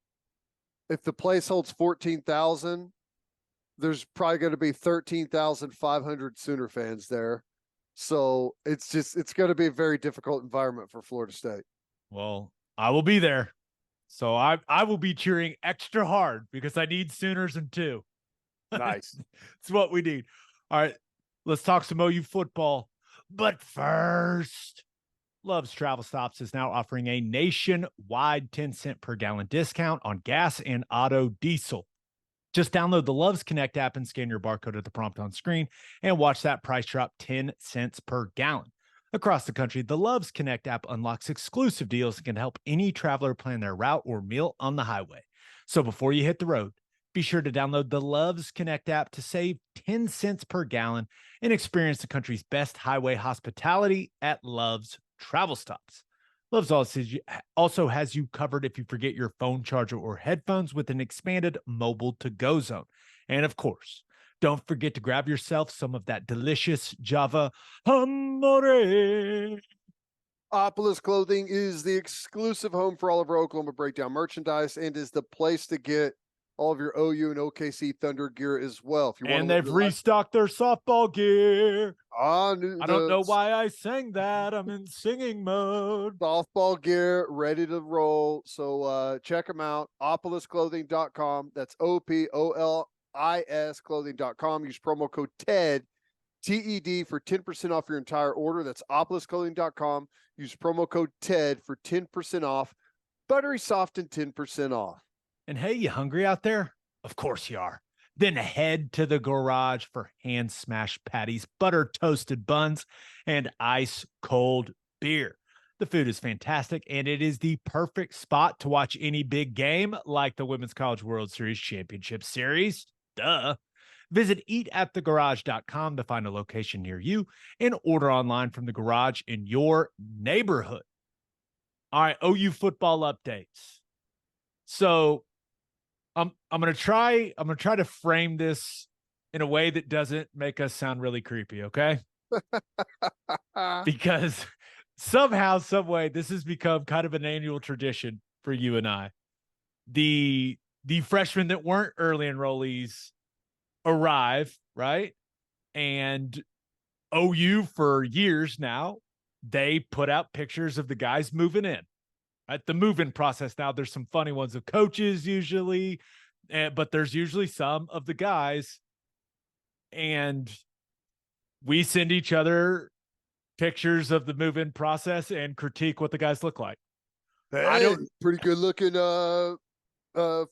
if the place holds 14,000, there's probably going to be 13,500 Sooner fans there. So it's going to be a very difficult environment for Florida State. Well, I will be there. So I will be cheering extra hard because I need Sooners in 2. Nice. It's what we need. All right, let's talk some OU football. But first, Love's Travel Stops is now offering a nationwide 10-cent per gallon discount on gas and auto diesel. Just download the Love's Connect app and scan your barcode at the prompt on screen and watch that price drop 10 cents per gallon. Across the country, the Love's Connect app unlocks exclusive deals and can help any traveler plan their route or meal on the highway. So before you hit the road, Be sure to download the Loves Connect app to save 10 cents per gallon and experience the country's best highway hospitality at Love's Travel Stops. Love's also has you covered if you forget your phone charger or headphones with an expanded mobile to-go zone. And of course, don't forget to grab yourself some of that delicious Java Amore. Opolis Clothing is the exclusive home for all of our Oklahoma Breakdown merchandise and is the place to get all of your OU and OKC Thunder gear as well. If you want, and they've restocked their softball gear. I don't know why I sang that. I'm in singing mode. Softball gear ready to roll. So check them out. opolisclothing.com. That's OPOLIS clothing.com. Use promo code TED, TED, for 10% off your entire order. That's opolisclothing.com. Use promo code TED for 10% off. Buttery soft and 10% off. And hey, you hungry out there? Of course you are. Then head to the garage for hand smashed patties, butter toasted buns, and ice cold beer. The food is fantastic, and it is the perfect spot to watch any big game like the Women's College World Series Championship Series. Duh. Visit eatatthegarage.com to find a location near you and order online from the garage in your neighborhood. All right, OU football updates. So I'm gonna try to frame this in a way that doesn't make us sound really creepy, okay? Because somehow, some way, this has become kind of an annual tradition for you and I. The freshmen that weren't early enrollees arrive, right? And OU for years now, they put out pictures of the guys moving in. At the move-in process now, there's some funny ones of coaches usually, but there's usually some of the guys, and we send each other pictures of the move-in process and critique what the guys look like. Hey, pretty good looking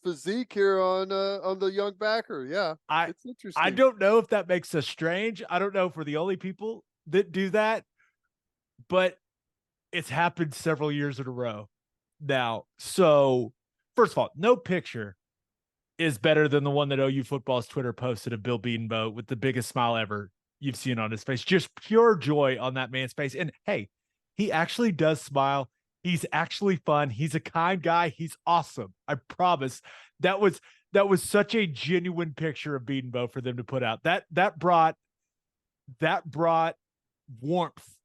physique here on the young backer. Yeah, it's interesting. I don't know if that makes us strange. I don't know if we're the only people that do that, but it's happened several years in a row now. So first of all, no picture is better than the one that OU football's Twitter posted of Bill Bedenbaugh with the biggest smile ever you've seen on his face. Just pure joy on that man's face. And hey, he actually does smile. He's actually fun. He's a kind guy. He's awesome. I promise. That was such a genuine picture of Bedenbaugh for them to put out. That brought warmth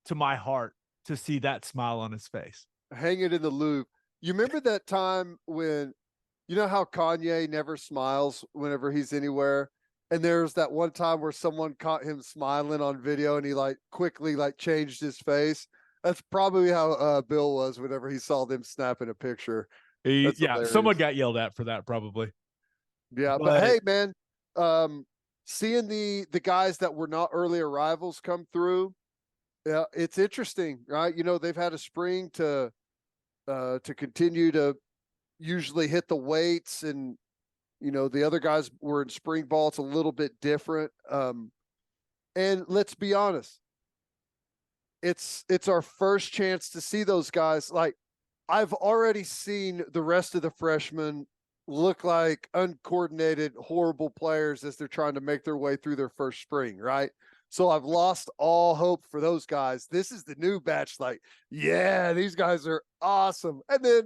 to my heart to see that smile on his face. Hang it in the loop. You remember that time when, you know how Kanye never smiles whenever he's anywhere? And there's that one time where someone caught him smiling on video and he quickly changed his face. That's probably how Bill was whenever he saw them snapping a picture. Someone got yelled at for that probably. Yeah, but hey, man, seeing the guys that were not early arrivals come through, yeah, it's interesting, right? You know, they've had a spring to continue to usually hit the weights, and you know the other guys were in spring ball. It's a little bit different, and let's be honest, it's our first chance to see those guys. Like, I've already seen the rest of the freshmen look like uncoordinated, horrible players as they're trying to make their way through their first spring, right? So I've lost all hope for those guys. This is the new batch. Like, yeah, these guys are awesome. And then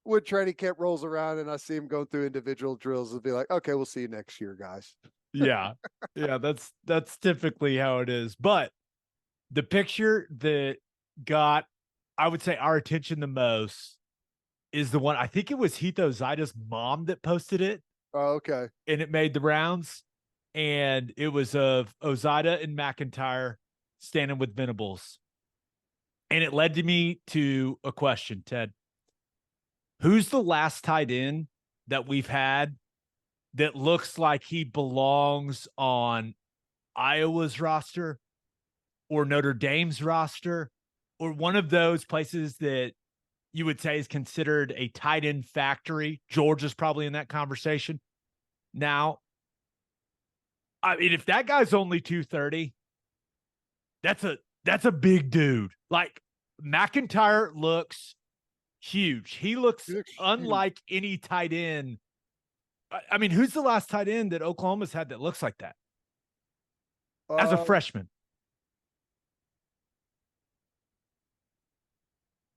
when training camp rolls around and I see them going through individual drills, it'll be like, okay, we'll see you next year, guys. Yeah. That's typically how it is. But the picture that got, I would say, our attention the most is the one, I think it was Hito Zaida's mom that posted it. Oh, okay. And it made the rounds. And it was of Ozida and McIntyre standing with Venables. And it led me to a question, Ted. Who's the last tight end that we've had that looks like he belongs on Iowa's roster or Notre Dame's roster or one of those places that you would say is considered a tight end factory? Georgia's probably in that conversation. Now, I mean, if that guy's only 230, that's a big dude. Like, McIntyre looks huge. He looks unlike any tight end I mean, who's the last tight end that Oklahoma's had that looks like that as a freshman?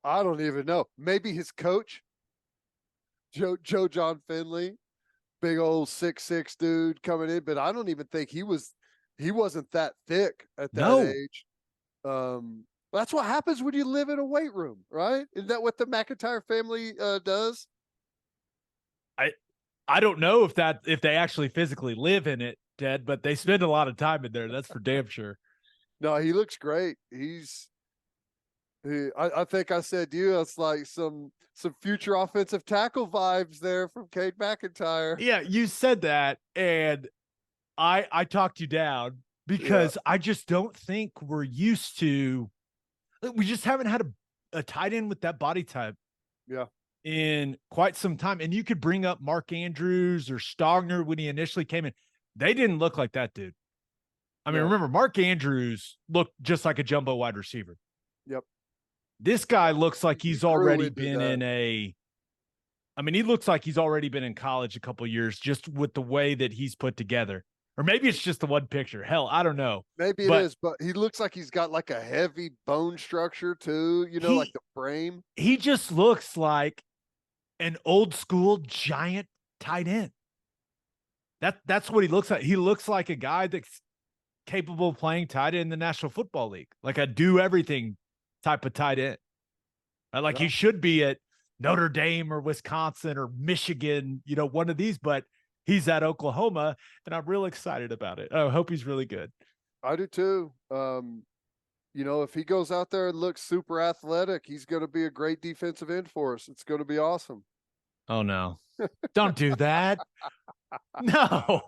I don't even know. Maybe his coach, Joe John Finley, big old 6'6" dude coming in, but I don't even think he wasn't that thick at that age. That's what happens when you live in a weight room, right? Isn't that what the McIntyre family does? I don't know if they actually physically live in it, Ted, but they spend a lot of time in there. That's for damn sure. No, he looks great. I think I said to you, it's like some future offensive tackle vibes there from Cade McIntyre. Yeah, you said that, and I talked you down because I just don't think we're used to. We just haven't had a tight end with that body type. Yeah. In quite some time. And you could bring up Mark Andrews or Stogner when he initially came in. They didn't look like that dude. I mean, remember, Mark Andrews looked just like a jumbo wide receiver. Yep. This guy looks like he's already been he looks like he's already been in college a couple of years just with the way that he's put together. Or maybe it's just the one picture. Hell, I don't know. Maybe it is, but he looks like he's got like a heavy bone structure too, like the frame. He just looks like an old school giant tight end. That's what he looks like. He looks like a guy that's capable of playing tight end in the National Football League, like a do everything type of tight end. Like he should be at Notre Dame or Wisconsin or Michigan, one of these, but he's at Oklahoma, and I'm real excited about it. I hope he's really good. I do too. If he goes out there and looks super athletic, he's going to be a great defensive end for us. It's going to be awesome. Oh, no. Don't do that. No.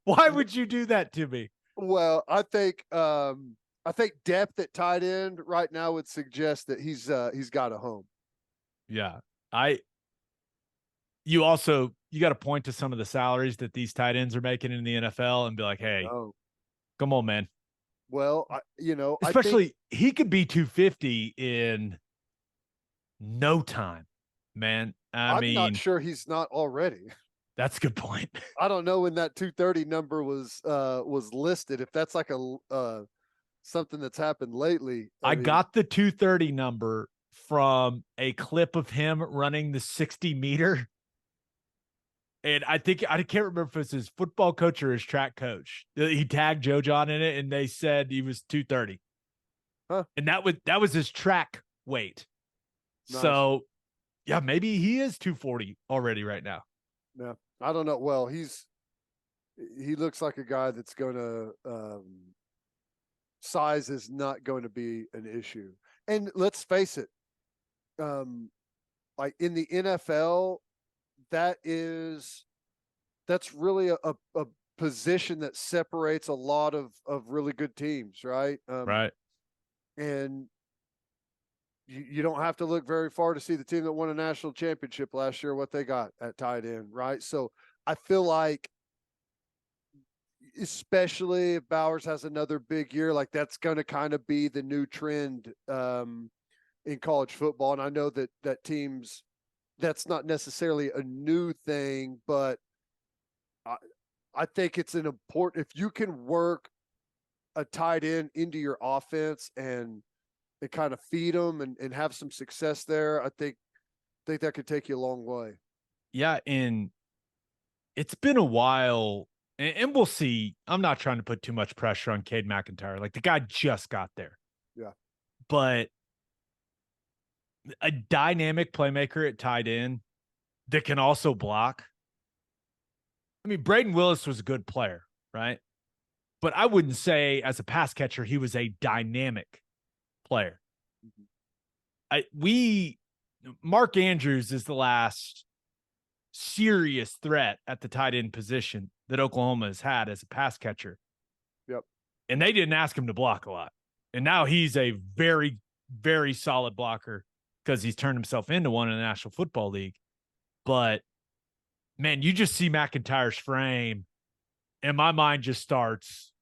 Why would you do that to me? Well, I think depth at tight end right now would suggest that he's got a home. Yeah. You got to point to some of the salaries that these tight ends are making in the NFL and be like, hey, come on, man. Well, especially he could be 250 in no time, man. I'm not sure he's not already. That's a good point. I don't know when that 230 number was listed. If that's like a something that's happened lately. I got the 230 number from a clip of him running the 60 meter. And I can't remember if it was his football coach or his track coach. He tagged Joe John in it, and they said he was 230. Huh. And that was his track weight. Nice. So, yeah, maybe he is 240 already right now. Yeah, I don't know. Well, he looks like a guy that's going to size is not going to be an issue. And let's face it, like in the NFL, that's really a position that separates a lot of really good teams, right? Right. And you don't have to look very far to see the team that won a national championship last year, what they got at tight end, right? So I feel like, especially if Bowers has another big year, like that's going to kind of be the new trend in college football. And I know that teams, that's not necessarily a new thing, but I think it's an important, if you can work a tight end into your offense and kind of feed them and have some success there, I think that could take you a long way. Yeah, and it's been a while, and we'll see. I'm not trying to put too much pressure on Cade McIntyre. Like, the guy just got there. Yeah. But a dynamic playmaker at tight end that can also block. I mean, Braden Willis was a good player, right? But I wouldn't say as a pass catcher he was a dynamic player. Mark Andrews is the last serious threat at the tight end position that Oklahoma has had as a pass catcher. Yep. And they didn't ask him to block a lot. And now he's a very, very solid blocker because he's turned himself into one in the National Football League. But, man, you just see McIntyre's frame, and my mind just starts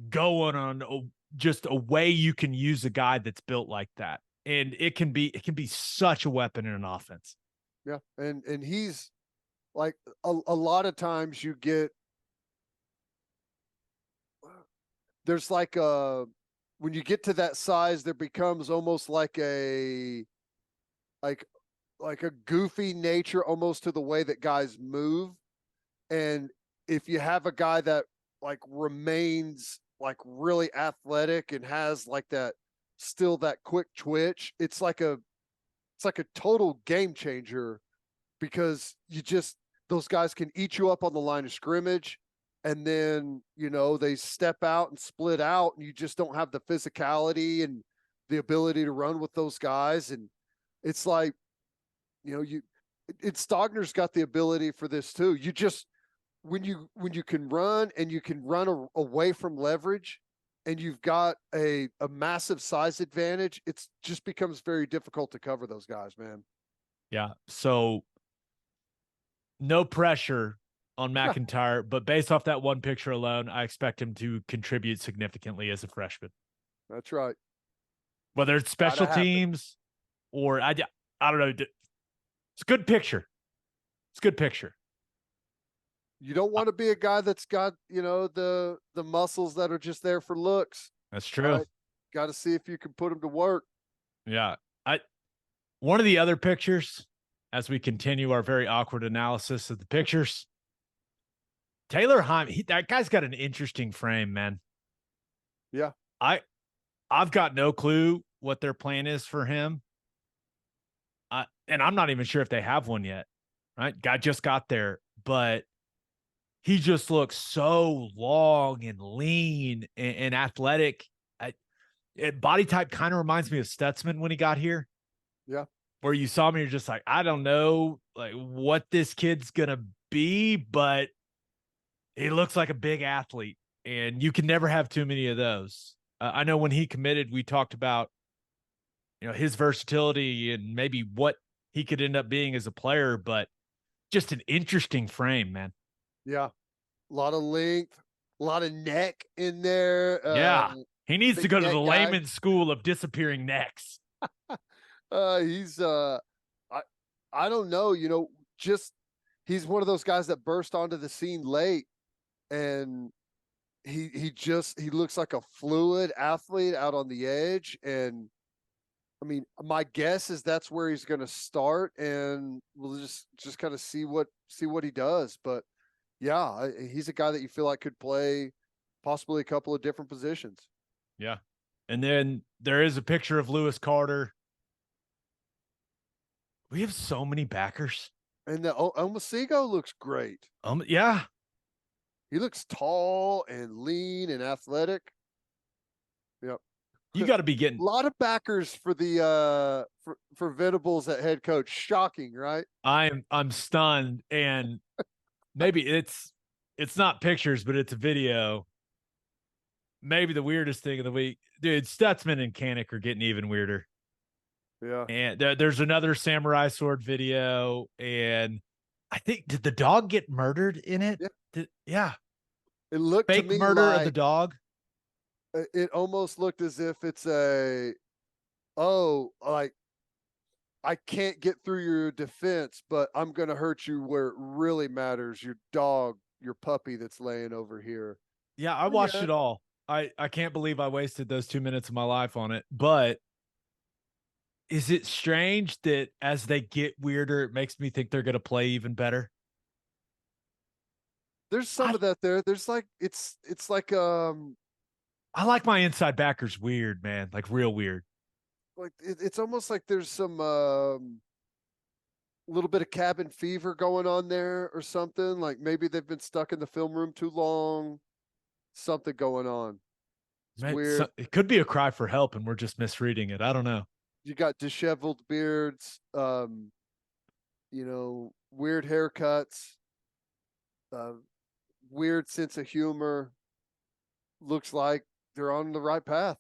going on just a way you can use a guy that's built like that. And it can be such a weapon in an offense. Yeah. And he's like a lot of times you get, there's like when you get to that size, there becomes almost like like a goofy nature almost to the way that guys move. And if you have a guy that like remains like really athletic and has like that, still that quick twitch, it's like a total game changer, because those guys can eat you up on the line of scrimmage, and then, they step out and split out, and you just don't have the physicality and the ability to run with those guys. And it's like, Stogner's got the ability for this too. You just, when you can run, and you can run away from leverage, and you've got a massive size advantage, it's just becomes very difficult to cover those guys, man. Yeah. So no pressure on McIntyre, but based off that one picture alone, I expect him to contribute significantly as a freshman. That's right. Whether it's special teams or I don't know. It's a good picture. It's a good picture. You don't want to be a guy that's got, the muscles that are just there for looks. That's true. Right? Got to see if you can put them to work. Yeah. One of the other pictures, as we continue our very awkward analysis of the pictures, Taylor Heim, that guy's got an interesting frame, man. Yeah. I've got no clue what their plan is for him. And I'm not even sure if they have one yet. Right? Guy just got there, but he just looks so long and lean and athletic. Body type kind of reminds me of Stutzman when he got here. Yeah. Where you saw him, you're just like, I don't know like what this kid's going to be, but he looks like a big athlete, and you can never have too many of those. I know when he committed, we talked about, his versatility and maybe what he could end up being as a player, but just an interesting frame, man. Yeah. A lot of length, a lot of neck in there. Yeah. He needs to go to the Lehman school of disappearing necks. He's I don't know, he's one of those guys that burst onto the scene late, and he looks like a fluid athlete out on the edge. And I mean, my guess is that's where he's going to start, and we'll just kind of see what he does. But yeah, he's a guy that you feel like could play possibly a couple of different positions. Yeah. And then there is a picture of Lewis Carter. We have so many backers. And the Omasigo looks great. Yeah. He looks tall and lean and athletic. Yep. You got to be getting a lot of backers for the for Venables at head coach. Shocking, right? I'm stunned. And maybe it's not pictures, but it's a video. Maybe the weirdest thing of the week, dude. Stutzman and Kanik are getting even weirder. Yeah. And there's another samurai sword video, and I think, did the dog get murdered in it? Yeah. It looked fake to me murder like, of the dog. It almost looked as if it's like, I can't get through your defense, but I'm going to hurt you where it really matters. Your dog, your puppy that's laying over here. Yeah, I watched it all. I can't believe I wasted those 2 minutes of my life on it. But is it strange that as they get weirder, it makes me think they're going to play even better? There's some of that there. There's like, it's like, I like my inside backers weird, man. Like real weird. Like it's almost like there's some little bit of cabin fever going on there or something. Like maybe they've been stuck in the film room too long. Something going on. It's weird. It could be a cry for help, and we're just misreading it. I don't know. You got disheveled beards, weird haircuts, weird sense of humor. Looks like they're on the right path.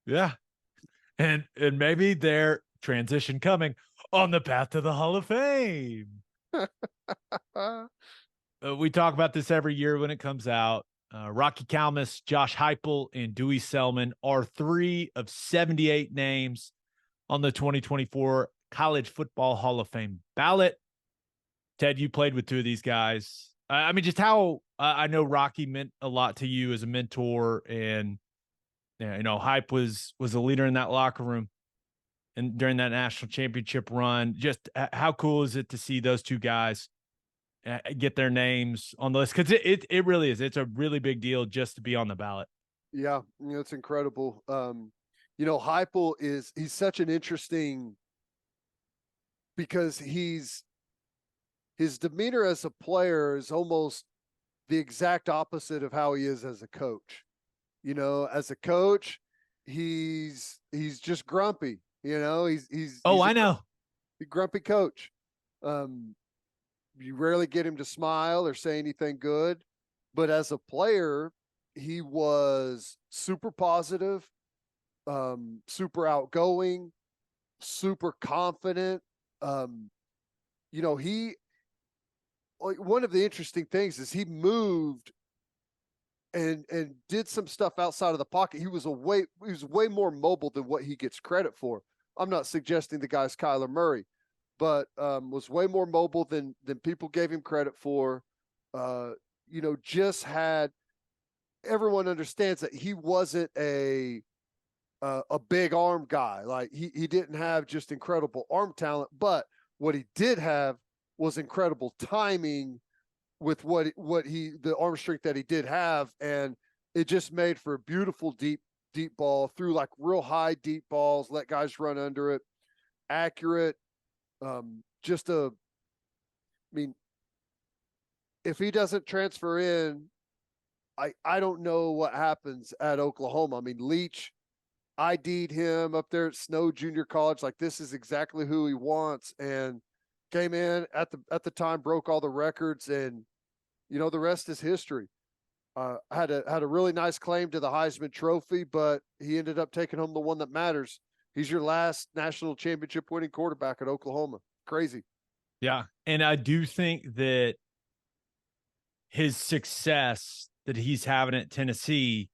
Yeah. And maybe their transition coming on the path to the Hall of Fame. We talk about this every year when it comes out. Rocky Calmus, Josh Heupel, and Dewey Selmon are 3 of 78 names on the 2024 College Football Hall of Fame ballot. Ted, you played with two of these guys. I mean, just how I know Rocky meant a lot to you as a mentor, and Hype was a leader in that locker room and during that national championship run. Just how cool is it to see those two guys get their names on the list? Because it really is. It's a really big deal just to be on the ballot. Yeah, it's incredible. Heupel he's such an interesting, because his demeanor as a player is almost the exact opposite of how he is as a coach. As a coach, he's just grumpy. He's I know. A grumpy coach. You rarely get him to smile or say anything good, but as a player, he was super positive, super outgoing, super confident. One of the interesting things is he moved and did some stuff outside of the pocket. He was way more mobile than what he gets credit for. I'm not suggesting the guy's Kyler Murray, but was way more mobile than people gave him credit for. Just had, everyone understands that he wasn't a big arm guy. Like he didn't have just incredible arm talent, but what he did have was incredible timing with the arm strength that he did have, and it just made for a beautiful deep ball, through like real high deep balls, let guys run under it, accurate. If he doesn't transfer in, I don't know what happens at Oklahoma. I mean, Leach ID'd him up there at Snow Junior College. Like, this is exactly who he wants, and came in at the time, broke all the records, and the rest is history. Had a really nice claim to the Heisman Trophy, but he ended up taking home the one that matters. He's your last national championship winning quarterback at Oklahoma. Crazy. Yeah. And I do think that his success that he's having at Tennessee,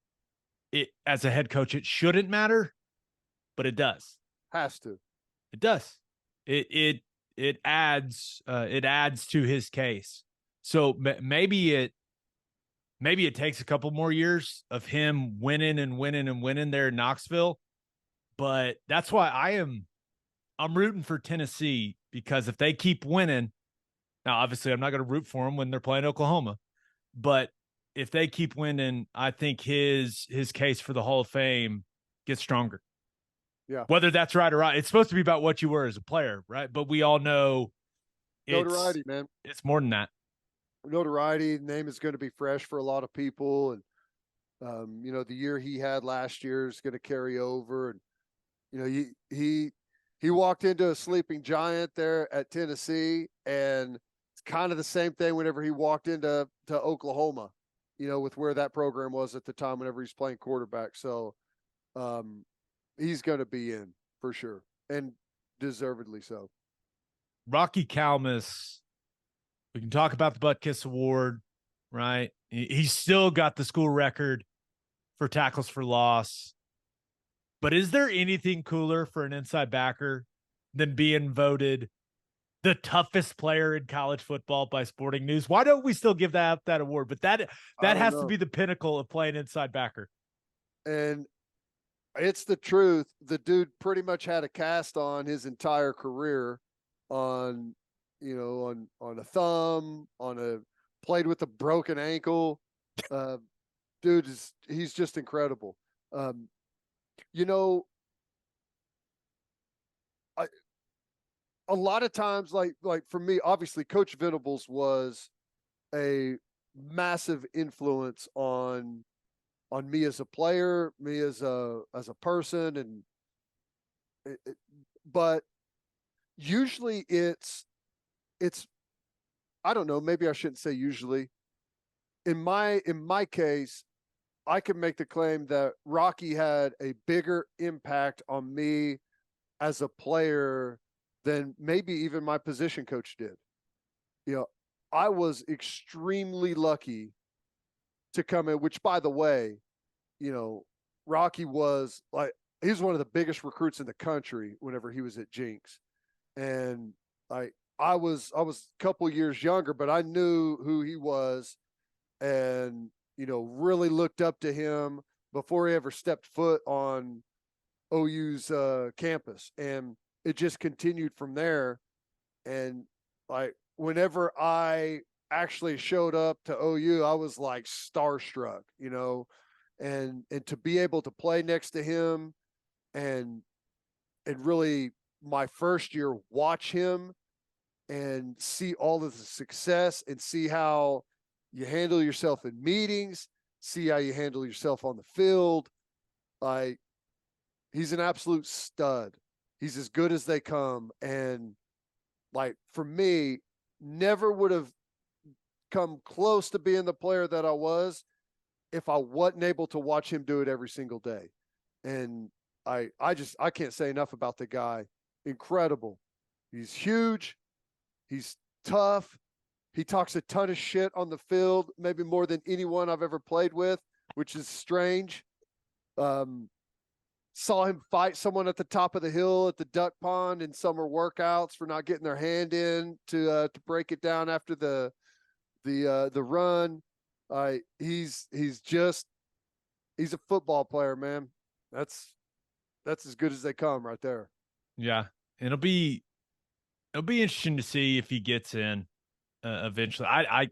as a head coach, it shouldn't matter, but it does. Has to. It does. It adds to his case. So maybe it takes a couple more years of him winning there in Knoxville. But that's why I'm rooting for Tennessee, because if they keep winning, now obviously I'm not going to root for them when they're playing Oklahoma, but if they keep winning, I think his case for the Hall of Fame gets stronger. Yeah. Whether that's right or right, it's supposed to be about what you were as a player, right? But we all know notoriety, man. It's more than that. Notoriety, name is going to be fresh for a lot of people, and the year he had last year is going to carry over. And he walked into a sleeping giant there at Tennessee, and it's kind of the same thing whenever he walked into Oklahoma, with where that program was at the time whenever he's playing quarterback. So he's going to be in for sure, and deservedly so. Rocky Calmus, we can talk about the Butt Kiss Award, right? He's still got the school record for tackles for loss. But is there anything cooler for an inside backer than being voted the toughest player in college football by Sporting News? Why don't we still give that award? But that has to be the pinnacle of playing inside backer. And it's the truth. The dude pretty much had a cast on his entire career, on a thumb, played with a broken ankle. Dude he's just incredible. A lot of times, like for me, obviously Coach Venables was a massive influence on me as a player, me as a person, but usually it's I don't know, maybe I shouldn't say usually. In my case, I can make the claim that Rocky had a bigger impact on me as a player than maybe even my position coach did. I was extremely lucky to come in, which, by the way, Rocky was he's one of the biggest recruits in the country whenever he was at Jinx. And I was a couple years younger, but I knew who he was, and really looked up to him before he ever stepped foot on OU's campus, and it just continued from there. And like whenever I actually showed up to OU, I was like starstruck, and to be able to play next to him and really my first year watch him and see all of the success and see how you handle yourself in meetings, see how you handle yourself on the field. Like, he's an absolute stud. He's as good as they come. And like, for me, never would have come close to being the player that I was if I wasn't able to watch him do it every single day. And I can't say enough about the guy. Incredible. He's huge. He's tough. He talks a ton of shit on the field, maybe more than anyone I've ever played with, which is strange. Saw him fight someone at the top of the hill at the duck pond in summer workouts for not getting their hand in to break it down after the run. He's a football player, man. That's as good as they come right there. Yeah. It'll be interesting to see if he gets in eventually. I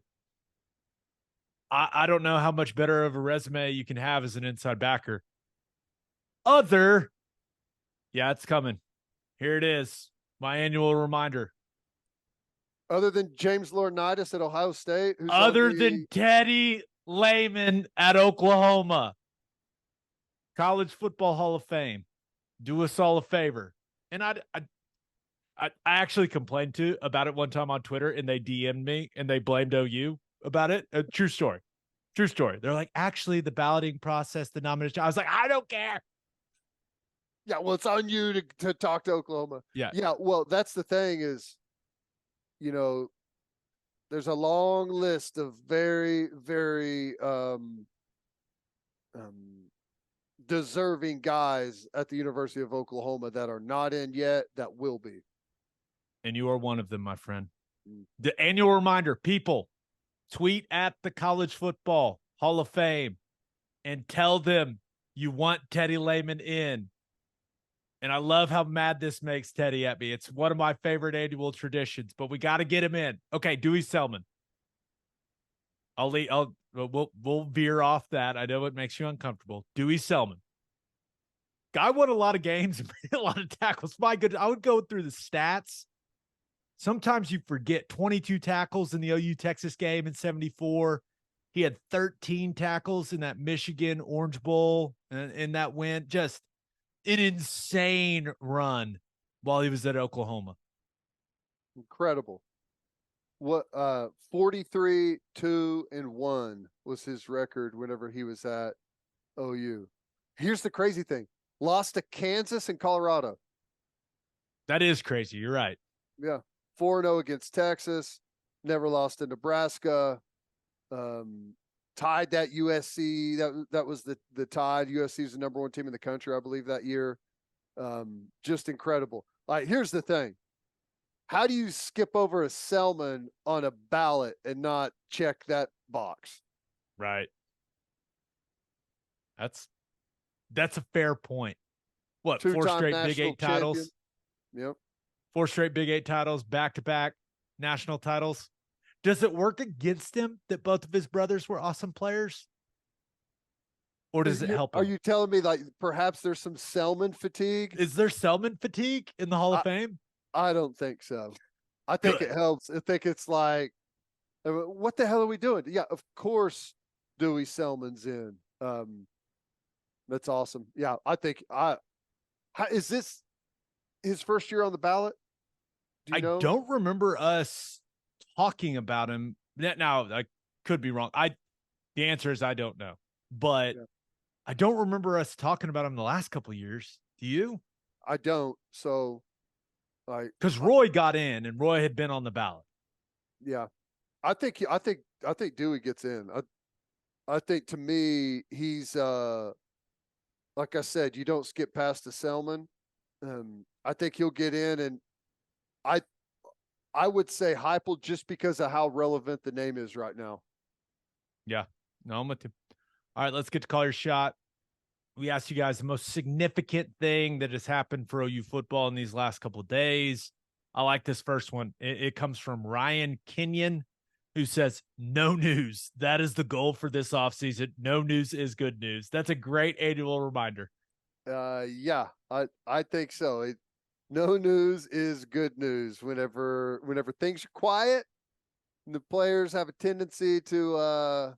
don't know how much better of a resume you can have as an inside backer. Yeah, it's coming. Here it is. My annual reminder. Other than James Laurinaitis at Ohio State, than Teddy Lehman at Oklahoma, College Football Hall of Fame. Do us all a favor. And I actually complained about it one time on Twitter, and they DM'd me and they blamed OU about it. True story. They're like, actually, the balloting process, the nomination. I was like, I don't care. Yeah, well, it's on you to talk to Oklahoma. Yeah. Well, that's the thing is, there's a long list of very, very deserving guys at the University of Oklahoma that are not in yet, that will be. And you are one of them, my friend. The annual reminder, people, tweet at the College Football Hall of Fame and tell them you want Teddy Lehman in. And I love how mad this makes Teddy at me. It's one of my favorite annual traditions, but we got to get him in. Okay, Dewey Selmon. We'll veer off that. I know it makes you uncomfortable. Dewey Selmon. Guy won a lot of games and made a lot of tackles. My goodness, I would go through the stats. Sometimes you forget 22 tackles in the OU Texas game in 74. He had 13 tackles in that Michigan Orange Bowl and that win. Just an insane run while he was at Oklahoma. Incredible. What 43-2-1 was his record whenever he was at OU. Here's the crazy thing. Lost to Kansas and Colorado. That is crazy. You're right. Yeah. 4-0 against Texas. Never lost to Nebraska. Tied that USC. That was the tide. USC is the number one team in the country, I believe, that year. Just incredible. All right, here's the thing. How do you skip over a Selmon on a ballot and not check that box? Right. That's a fair point. What, 4 straight Big 8 titles? Yep. 4 straight Big 8 titles, back-to-back national titles. Does it work against him that both of his brothers were awesome players? Or does it help him? Are you telling me like perhaps there's some Selmon fatigue? Is there Selmon fatigue in the Hall of Fame? I don't think so. I think it helps. I think it's like, what the hell are we doing? Yeah, of course Dewey Selmon's in. That's awesome. Yeah, I think is this his first year on the ballot? Do you know? Don't remember us talking about him. Now, I could be wrong. The answer is I don't know. But I don't remember us talking about him the last couple of years. Do you? I don't. So because Roy got in and Roy had been on the ballot. Yeah. I think Dewey gets in. I think, to me, he's like I said, you don't skip past the Selmon. I think he'll get in, and I would say Heupel just because of how relevant the name is right now. Yeah. No, I'm with you. All right, let's get to call your shot. We asked you guys the most significant thing that has happened for OU football in these last couple of days. I like this first one. It comes from Ryan Kenyon, who says, no news. That is the goal for this offseason. No news is good news. That's a great annual reminder. Yeah, I think so. No news is good news. Whenever things are quiet, and the players have a tendency to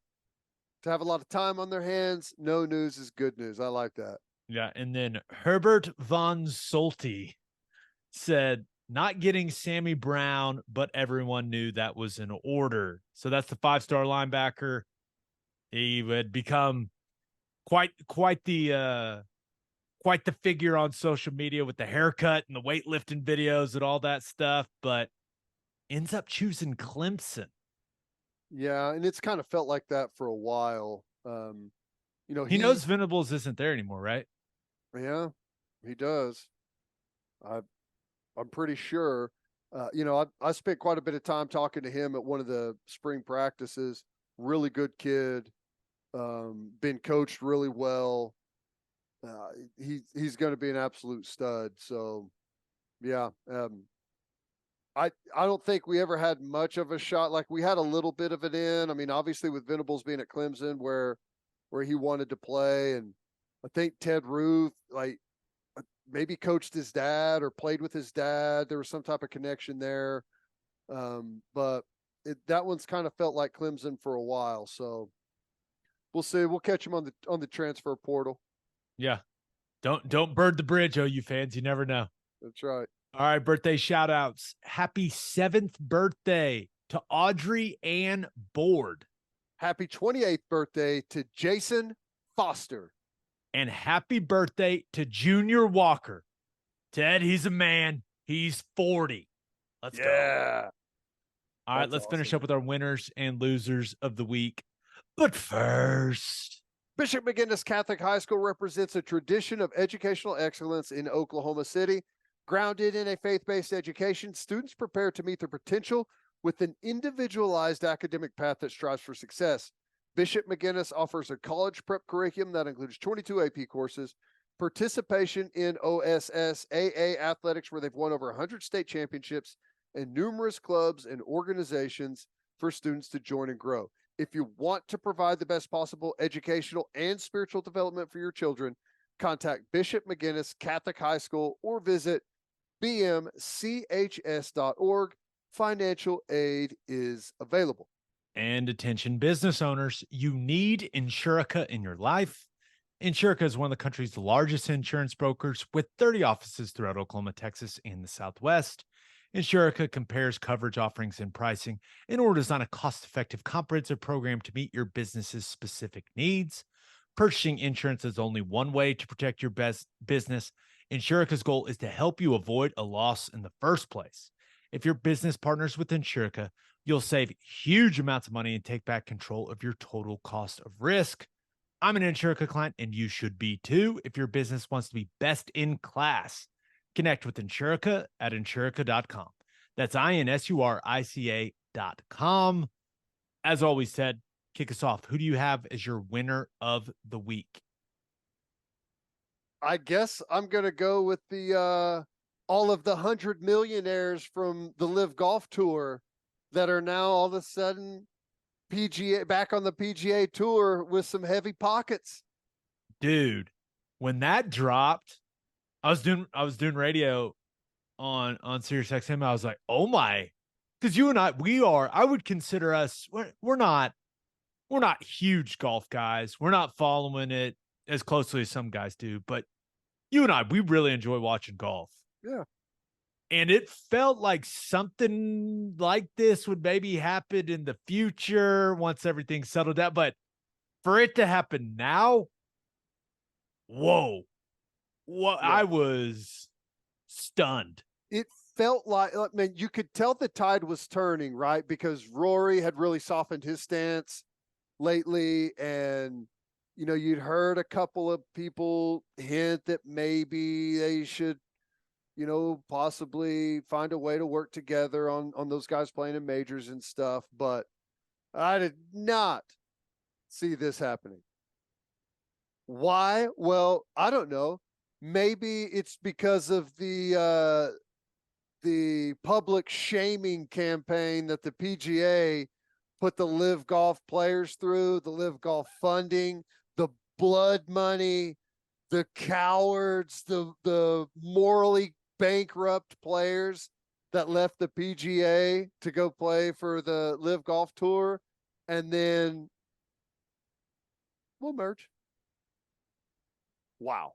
have a lot of time on their hands, no news is good news. I like that. Yeah, and then Herbert von Solte said, not getting Sammy Brown, but everyone knew that was in order. So that's the 5-star linebacker. He would become quite the figure on social media with the haircut and the weightlifting videos and all that stuff, but ends up choosing Clemson. Yeah, and it's kind of felt like that for a while. He knows Venables isn't there anymore, right? Yeah, he does. I'm pretty sure. I spent quite a bit of time talking to him at one of the spring practices. Really good kid. Been coached really well. He's going to be an absolute stud. So, yeah. I don't think we ever had much of a shot. Like, we had a little bit of it in. I mean, obviously with Venables being at Clemson where he wanted to play, and I think Ted Ruth maybe coached his dad or played with his dad. There was some type of connection there. But that one's kind of felt like Clemson for a while. So we'll see. We'll catch him on the transfer portal. Yeah. Don't burn the bridge, OU fans. You never know. That's right. All right, birthday shout outs. Happy 7th birthday to Audrey Ann Board. Happy 28th birthday to Jason Foster. And happy birthday to Junior Walker. Ted, he's a man. He's 40. Let's go. All right, let's finish up with our winners and losers of the week. But first, Bishop McGinnis Catholic High School represents a tradition of educational excellence in Oklahoma City. Grounded in a faith-based education, students prepare to meet their potential with an individualized academic path that strives for success. Bishop McGinnis offers a college prep curriculum that includes 22 AP courses, participation in OSSAA athletics, where they've won over 100 state championships, and numerous clubs and organizations for students to join and grow. If you want to provide the best possible educational and spiritual development for your children, contact Bishop McGinnis Catholic High School or visit bmchs.org. Financial aid is available. And attention business owners, you need Insurica in your life. Insurica is one of the country's largest insurance brokers with 30 offices throughout Oklahoma, Texas, and the Southwest. Insurica compares coverage offerings and pricing in order to design a cost-effective, comprehensive program to meet your business's specific needs. Purchasing insurance is only one way to protect your best business. Insurica's goal is to help you avoid a loss in the first place. If your business partners with Insurica, you'll save huge amounts of money and take back control of your total cost of risk. I'm an Insurica client, and you should be too. If your business wants to be best in class, connect with Insurica at insurica.com. That's INSURICA.com. As always, Ted, kick us off. Who do you have as your winner of the week? I guess I'm going to go with the all of the 100 millionaires from the LIV Golf Tour that are now all of a sudden back on the PGA Tour with some heavy pockets. Dude, when that dropped, I was doing radio on Sirius XM. I was like, oh my, because you and I would consider us, we're not huge golf guys. We're not following it as closely as some guys do, but you and I, we really enjoy watching golf. Yeah. And it felt like something like this would maybe happen in the future once everything settled down. But for it to happen now, whoa. Well, yeah. I was stunned. It felt like, I mean, you could tell the tide was turning, right? Because Rory had really softened his stance lately. And, you know, you'd heard a couple of people hint that maybe they should possibly find a way to work together on those guys playing in majors and stuff. But I did not see this happening. Why? Well, I don't know. Maybe it's because of the public shaming campaign that the PGA put the LIV Golf players through, the LIV Golf funding, the blood money, the cowards, the morally bankrupt players that left the PGA to go play for the LIV Golf Tour, and then we'll merge. Wow.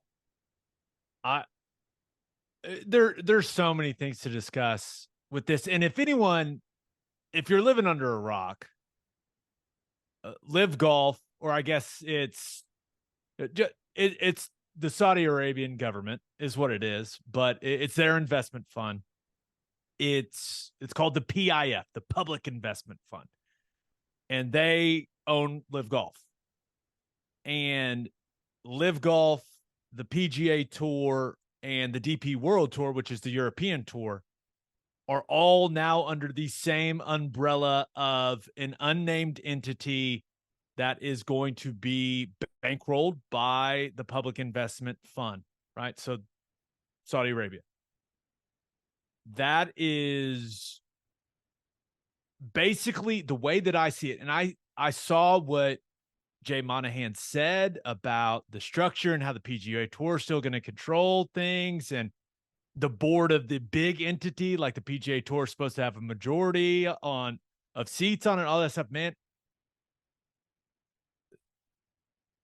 There's so many things to discuss with this. And if you're living under a rock, LIV Golf, or I guess it's the Saudi Arabian government is what it is, but it's their investment fund. It's called the PIF, the Public Investment Fund, and they own LIV Golf. And LIV Golf, the PGA Tour, and the DP World Tour, which is the European Tour, are all now under the same umbrella of an unnamed entity that is going to be bankrolled by the Public Investment Fund, right? So Saudi Arabia. That is basically the way that I see it. And I saw what Jay Monahan said about the structure and how the PGA Tour is still going to control things, and the board of the big entity, like the PGA Tour, is supposed to have a majority of seats on it, all that stuff. Man,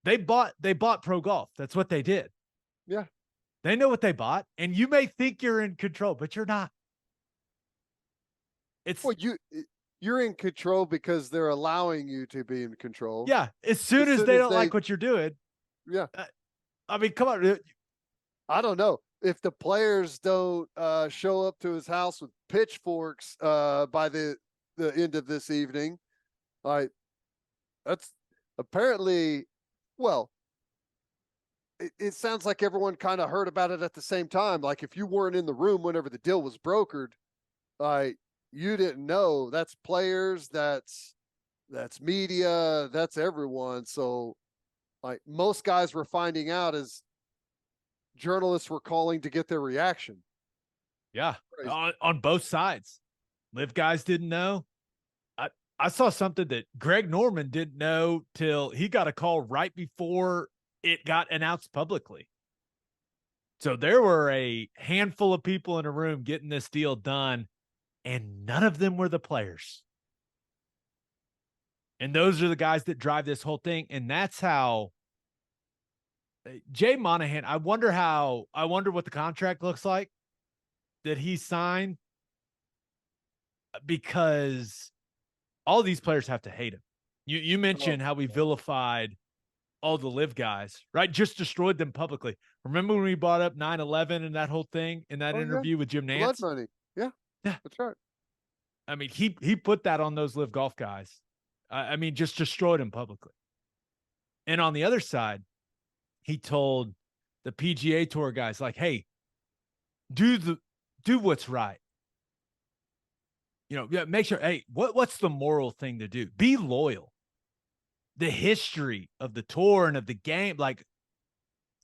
they bought Pro Golf. That's what they did. Yeah. They know what they bought, and you may think you're in control, but you're not. Well, you're in control because they're allowing you to be in control. Yeah. As soon as they don't like what you're doing. Yeah. I mean, come on. I don't know. If the players don't show up to his house with pitchforks by the end of this evening, that's apparently, well, it sounds like everyone kind of heard about it at the same time. Like, if you weren't in the room whenever the deal was brokered, you didn't know. That's players, that's media, that's everyone. So, like, most guys were finding out as journalists were calling to get their reaction. Yeah, on both sides. LIV guys didn't know. I saw something that Greg Norman didn't know till he got a call right before it got announced publicly. So there were a handful of people in a room getting this deal done, and none of them were the players. And those are the guys that drive this whole thing. And that's how Jay Monahan, I wonder what the contract looks like that he signed, because all these players have to hate him. You mentioned how we vilified all the LIV guys, right? Just destroyed them publicly. Remember when we brought up 9/11 and that whole thing in that interview with Jim Nantz? Blood money. Yeah, that's right. I mean, he put that on those LIV Golf guys. I mean, just destroyed them publicly. And on the other side, he told the PGA Tour guys, like, hey, do what's right. Make sure, hey, what's the moral thing to do? Be loyal. The history of the tour and of the game, like,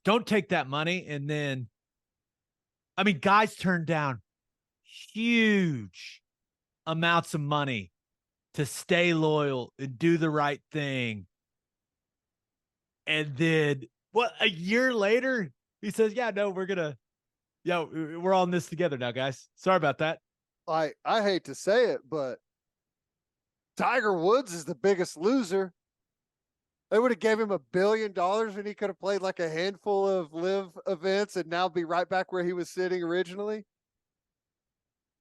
don't take that money. And then, I mean, guys turned down huge amounts of money to stay loyal and do the right thing. And then, a year later, he says, yeah, no, we're all in this together now, guys. Sorry about that. I hate to say it, but Tiger Woods is the biggest loser. They would have gave him $1 billion and he could have played like a handful of LIV events and now be right back where he was sitting originally.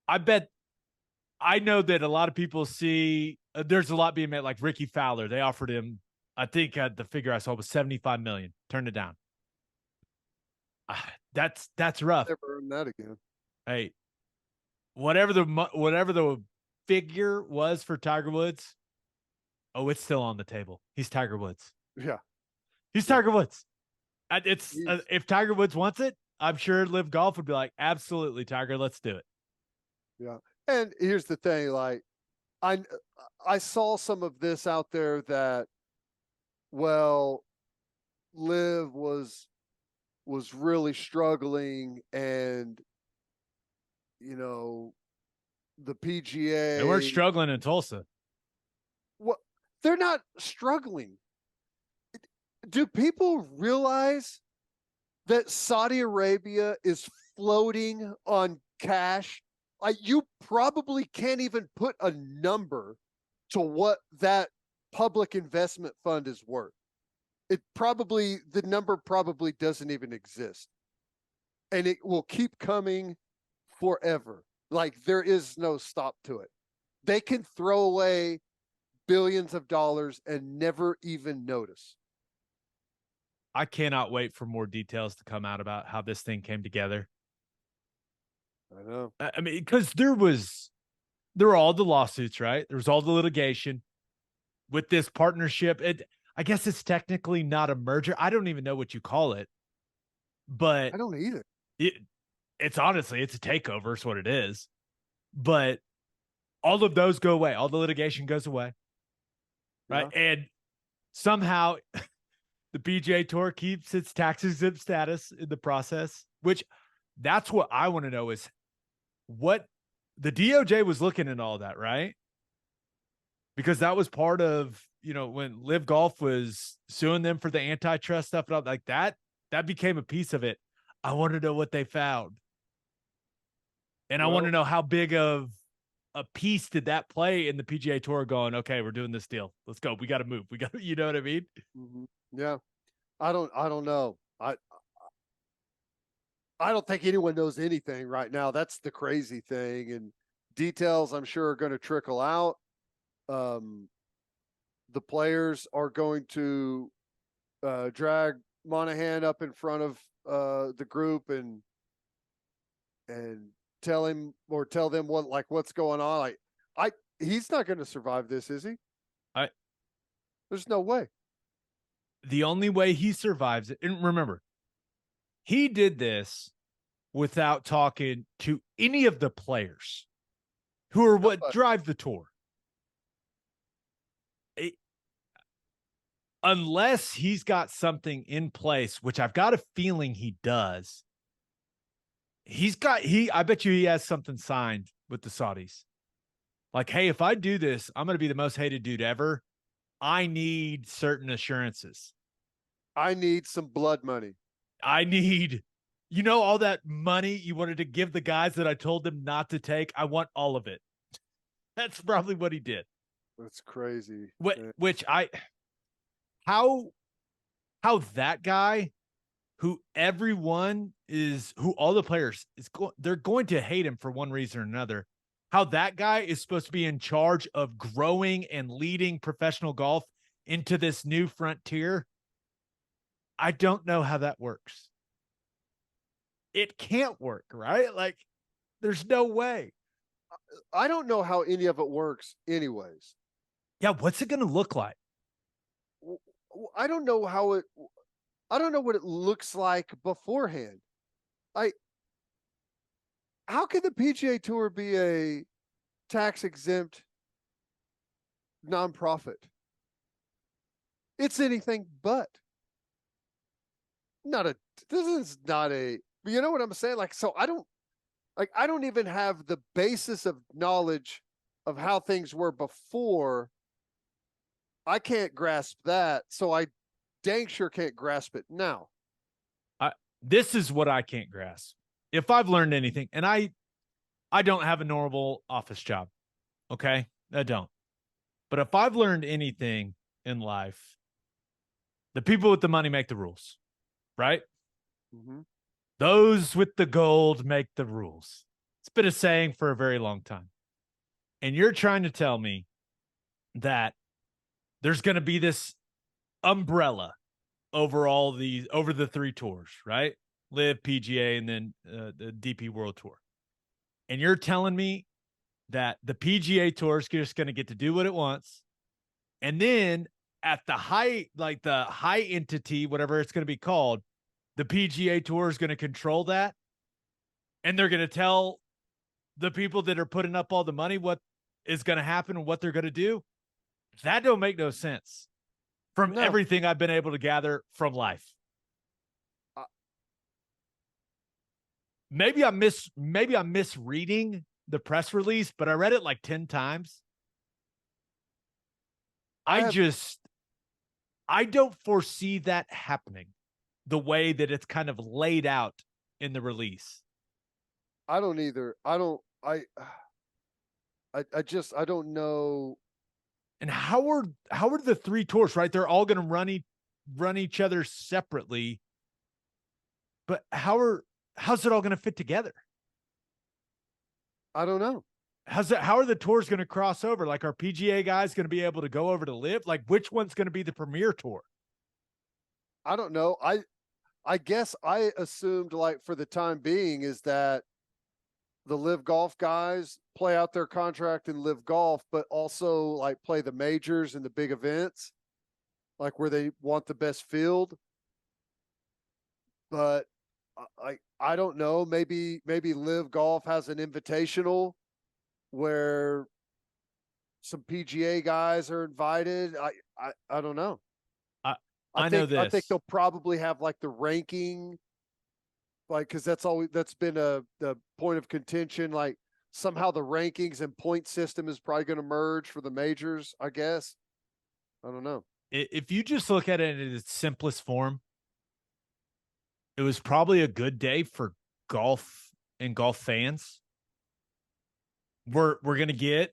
I know that a lot of people see there's a lot being made, like Ricky Fowler. They offered him, I think the figure I saw was $75 million. Turned it down. That's rough. Never earned that again. Hey, whatever the figure was for Tiger Woods, it's still on the table. He's Tiger Woods. Yeah, he's Tiger Woods. If Tiger Woods wants it, I'm sure LIV Golf would be like, absolutely, Tiger, let's do it. Yeah. And here's the thing, like, I saw some of this out there that, well, LIV was really struggling, and the PGA, They weren't struggling in Tulsa. What? They're not struggling. Do people realize that Saudi Arabia is floating on cash? Like, you probably can't even put a number to what that public investment fund is worth. The number probably doesn't even exist. And it will keep coming forever. Like, there is no stop to it. They can throw away billions of dollars and never even notice. I cannot wait for more details to come out about how this thing came together. I know. I mean, because there were all the lawsuits, right? There was all the litigation with this partnership. I guess it's technically not a merger. I don't even know what you call it, but I don't either. It's honestly, it's a takeover. Is what it is. But all of those go away. All the litigation goes away, right? Yeah. And somehow the PGA Tour keeps its tax-exempt status in the process, which that's what I want to know is what the DOJ was looking at all that, right? Because that was part of, when LIV Golf was suing them for the antitrust stuff and all like that became a piece of it. I want to know what they found. And I want to know how big of a piece did that play in the PGA Tour going, okay, we're doing this deal. Let's go. We got to move. You know what I mean? Mm-hmm. Yeah. I don't know. I don't think anyone knows anything right now. That's the crazy thing. And details, I'm sure, are going to trickle out. The players are going to drag Monahan up in front of the group and tell them what's going on. He's not going to survive this, is he? There's no way. The only way he survives it, and remember, he did this without talking to any of the players who are what drive the tour. Unless he's got something in place, which I've got a feeling he does. I bet you he has something signed with the Saudis. Like, hey, if I do this, I'm going to be the most hated dude ever. I need certain assurances. I need some blood money. I need, all that money you wanted to give the guys that I told them not to take. I want all of it. That's probably what he did. That's crazy. How that guy who all the players they're going to hate him for one reason or another. How that guy is supposed to be in charge of growing and leading professional golf into this new frontier. I don't know how that works. It can't work, right? Like, there's no way. I don't know how any of it works anyways. Yeah, what's it going to look like? I don't know what it looks like beforehand. How can the PGA Tour be a tax-exempt nonprofit? It's anything but. This is not a, you know what I'm saying? I don't even have the basis of knowledge of how things were before. I can't grasp that, so I dang sure can't grasp it now. This is what I can't grasp. If I've learned anything, and I don't have a normal office job, okay? I don't. But if I've learned anything in life, the people with the money make the rules, right? Mm-hmm. Those with the gold make the rules. It's been a saying for a very long time. And you're trying to tell me that there's going to be this umbrella over the three tours, right? LIV, PGA, and then the DP World Tour. And you're telling me that the PGA Tour is just going to get to do what it wants. And then at the high entity, whatever it's going to be called, the PGA Tour is going to control that, and they're going to tell the people that are putting up all the money what is going to happen and what they're going to do. That don't make no sense from everything I've been able to gather from life. Maybe I'm misreading the press release, but I read it like 10 times. I don't foresee that happening the way that it's kind of laid out in the release. I don't either. I don't know. And how are the three tours, right? They're all going to run each other separately. But how's it all going to fit together? I don't know. How are the tours going to cross over? Like, are PGA guys going to be able to go over to LIV? Like, which one's going to be the premier tour? I don't know. I guess I assumed, like, for the time being, is that the LIV Golf guys play out their contract in LIV Golf, but also like play the majors and the big events, like where they want the best field. But I don't know. Maybe LIV Golf has an invitational where some PGA guys are invited. I don't know. I know this. I think they'll probably have like the ranking, like, because that's been the point of contention. Like, somehow the rankings and point system is probably going to merge for the majors, I guess. I don't know. If you just look at it in its simplest form, it was probably a good day for golf and golf fans. We're going to get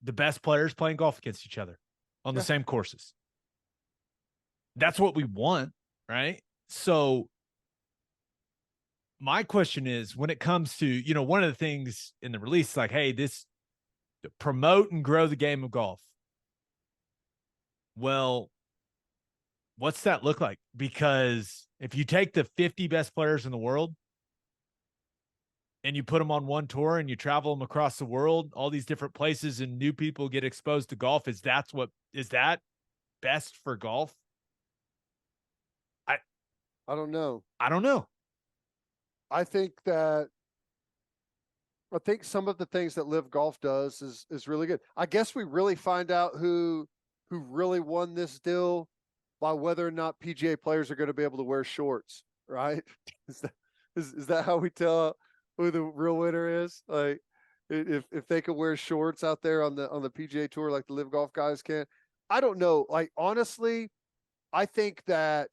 the best players playing golf against each other on the same courses. That's what we want, right? So my question is, when it comes to, one of the things in the release, like, hey, this promote and grow the game of golf. Well, what's that look like? Because if you take the 50 best players in the world and you put them on one tour and you travel them across the world, all these different places, and new people get exposed to golf, is that best for golf? I don't know. I think some of the things that LIV Golf does is really good. I guess we really find out who really won this deal by whether or not PGA players are going to be able to wear shorts, right? Is that how we tell who the real winner is? Like, if they can wear shorts out there on the PGA Tour like the LIV Golf guys can. I don't know. Like, honestly, I think that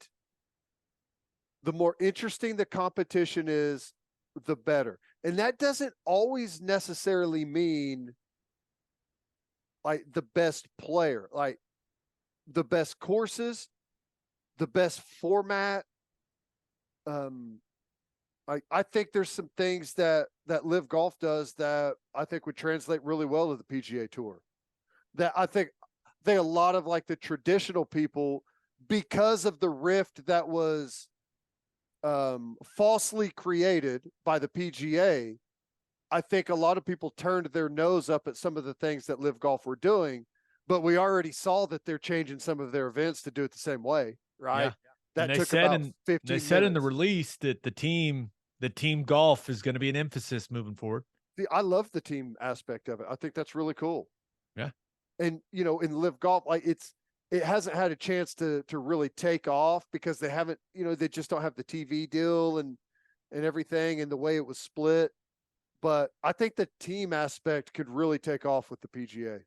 the more interesting the competition is, the better. And that doesn't always necessarily mean like the best player, like the best courses, the best format. I think there's some things that LIV Golf does that I think would translate really well to the PGA Tour. That I think a lot of like the traditional people, because of the rift that was falsely created by the PGA, I think a lot of people turned their nose up at some of the things that LIV Golf were doing, but we already saw that they're changing some of their events to do it the same way, right? Yeah. That took about 15 minutes. They said in the release that the team golf is going to be an emphasis moving forward. I love the team aspect of it. I think that's really cool. Yeah. And, in LIV Golf, like it hasn't had a chance to really take off because they haven't, they just don't have the TV deal and everything and the way it was split. But I think the team aspect could really take off with the PGA.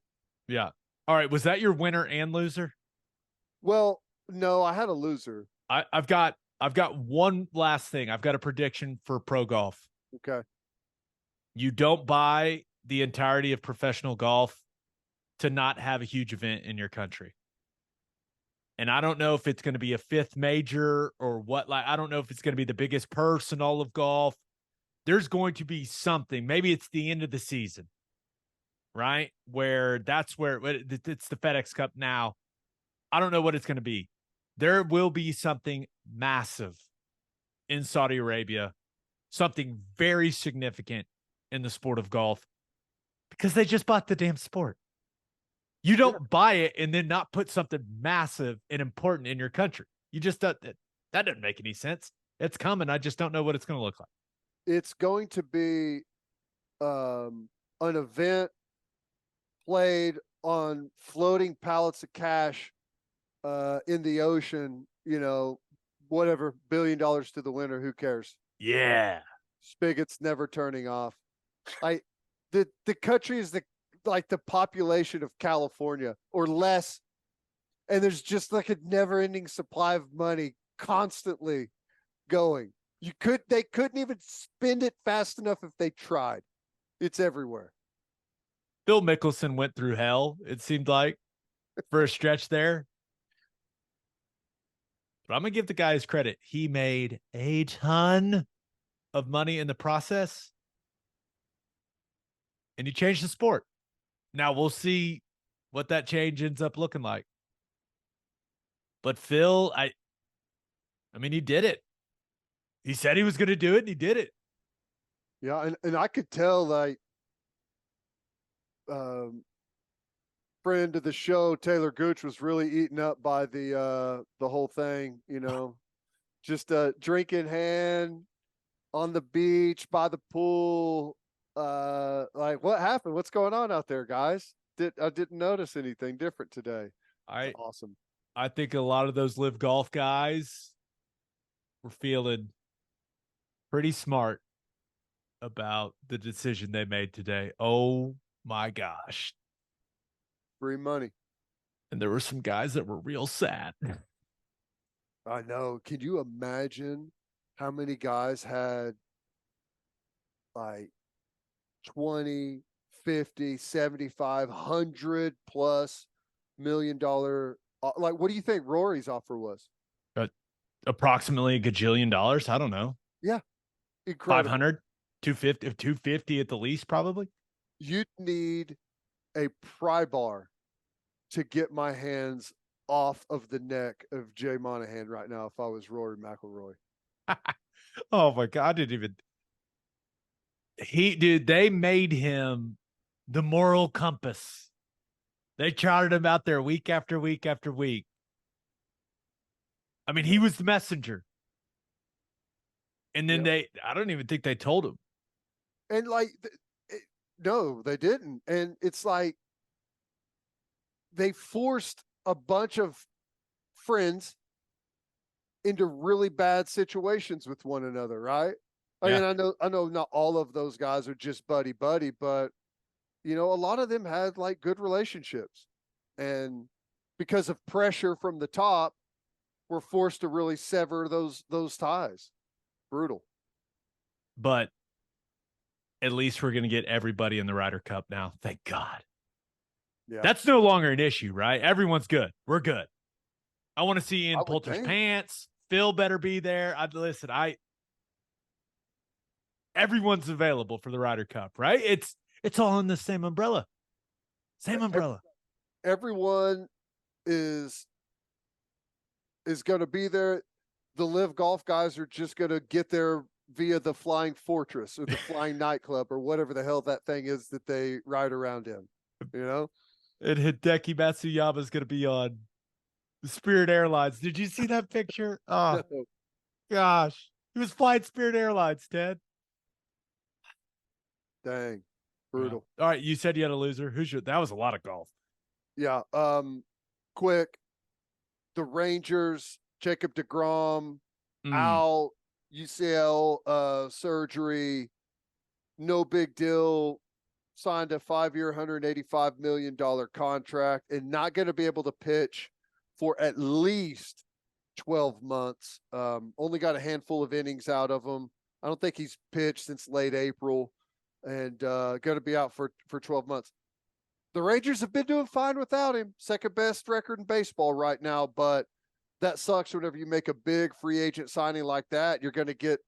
Yeah. All right. Was that your winner and loser? Well, no, I had a loser. I've got one last thing. I've got a prediction for pro golf. Okay. You don't buy the entirety of professional golf to not have a huge event in your country. And I don't know if it's going to be a fifth major or what. Like, I don't know if it's going to be the biggest purse in all of golf. There's going to be something. Maybe it's the end of the season, right? Where it's the FedEx Cup now. I don't know what it's going to be. There will be something massive in Saudi Arabia, something very significant in the sport of golf, because they just bought the damn sport. You don't buy it and then not put something massive and important in your country. You just don't. That doesn't make any sense. It's coming. I just don't know what it's going to look like. It's going to be an event played on floating pallets of cash in the ocean, whatever, $1 billion to the winner. Who cares? Yeah. Spigots never turning off. The country is the population of California or less. And there's just like a never ending supply of money constantly going. They couldn't even spend it fast enough if they tried. It's everywhere. Phil Mickelson went through hell, it seemed like, for a stretch there. But I'm going to give the guy his credit. He made a ton of money in the process. And he changed the sport. Now we'll see what that change ends up looking like. But Phil, I mean, he did it. He said he was going to do it, and he did it. Yeah, and I could tell, friend of the show, Taylor Gooch, was really eaten up by the whole thing, just drink in hand on the beach, by the pool. What happened? What's going on out there, guys? I didn't notice anything different today. Awesome. I think a lot of those LIV Golf guys were feeling pretty smart about the decision they made today. Oh my gosh. Free money. And there were some guys that were real sad. I know. Can you imagine how many guys had like 20, 50, 75, 100 plus $1 million? What do you think Rory's offer was? Approximately $1 gajillion. I don't know. Yeah. Incredible. 500, 250 at the least, probably. You'd need a pry bar to get my hands off of the neck of Jay Monahan right now if I was Rory McIlroy. Oh my God. They made him the moral compass. They charted him out there week after week after week. I mean, he was the messenger. And then I don't even think they told him. And no, they didn't. And it's like they forced a bunch of friends into really bad situations with one another, right? I mean, I know not all of those guys are just buddy, but a lot of them had good relationships, and because of pressure from the top, were forced to really sever those ties. Brutal. But at least we're going to get everybody in the Ryder Cup now. Thank God. Yeah. That's no longer an issue, right? Everyone's good. We're good. I want to see Ian Poulter's pants. Phil better be there. Everyone's available for the Ryder Cup, right? It's all in the same umbrella. Same umbrella. Everyone is going to be there. The LIV Golf guys are just going to get there via the Flying Fortress or the Flying Nightclub or whatever the hell that thing is that they ride around in, And Hideki Matsuyama is going to be on Spirit Airlines. Did you see that picture? Oh, no. Gosh. He was flying Spirit Airlines, Ted. Dang. Brutal. Yeah. All right. You said you had a loser. That was a lot of golf. Yeah. Quick. The Rangers, Jacob deGrom, out, UCL surgery. No big deal. Signed a 5-year, $185 million contract and not going to be able to pitch for at least 12 months. Only got a handful of innings out of him. I don't think he's pitched since late April, and going to be out for 12 months. The Rangers have been doing fine without him. Second best record in baseball right now, but that sucks whenever you make a big free agent signing like that. You're going to get a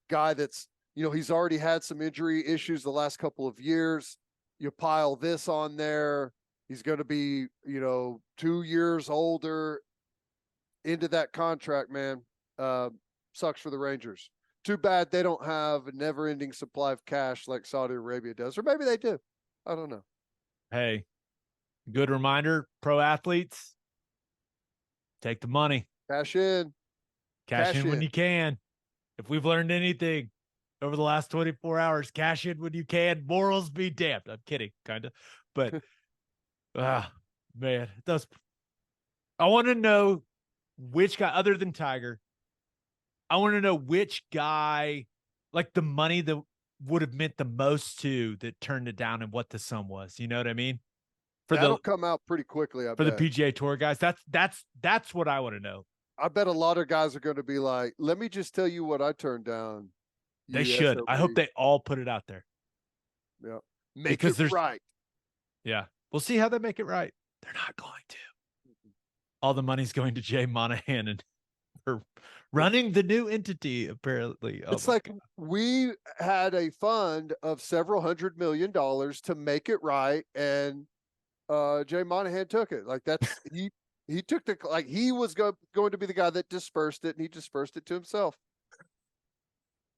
guy that's, he's already had some injury issues the last couple of years. You pile this on there. He's going to be, 2 years older into that contract, man. Sucks for the Rangers. Too bad they don't have a never-ending supply of cash like Saudi Arabia does. Or maybe they do. I don't know. Hey, good reminder, pro athletes, take the money. Cash in. Cash in when you can. If we've learned anything over the last 24 hours, cash in when you can, morals be damned. I'm kidding, kind of. But, man, it does. I want to know which guy, other than Tiger, I want to know which guy, like the money that would have meant the most to that turned it down and what the sum was. You know what I mean? That'll come out pretty quickly, I bet. bet. The PGA Tour guys. That's what I want to know. I bet a lot of guys are going to be like, let me just tell you what I turned down. They should. I hope they all put it out there. Yeah. Make it right. Yeah. We'll see how they make it right. They're not going to. All the money's going to Jay Monahan and for running the new entity, apparently. It's like we had a fund of several $100 million to make it right, and Jay Monahan took it. Like that's he took the he was going to be the guy that dispersed it, and he dispersed it to himself.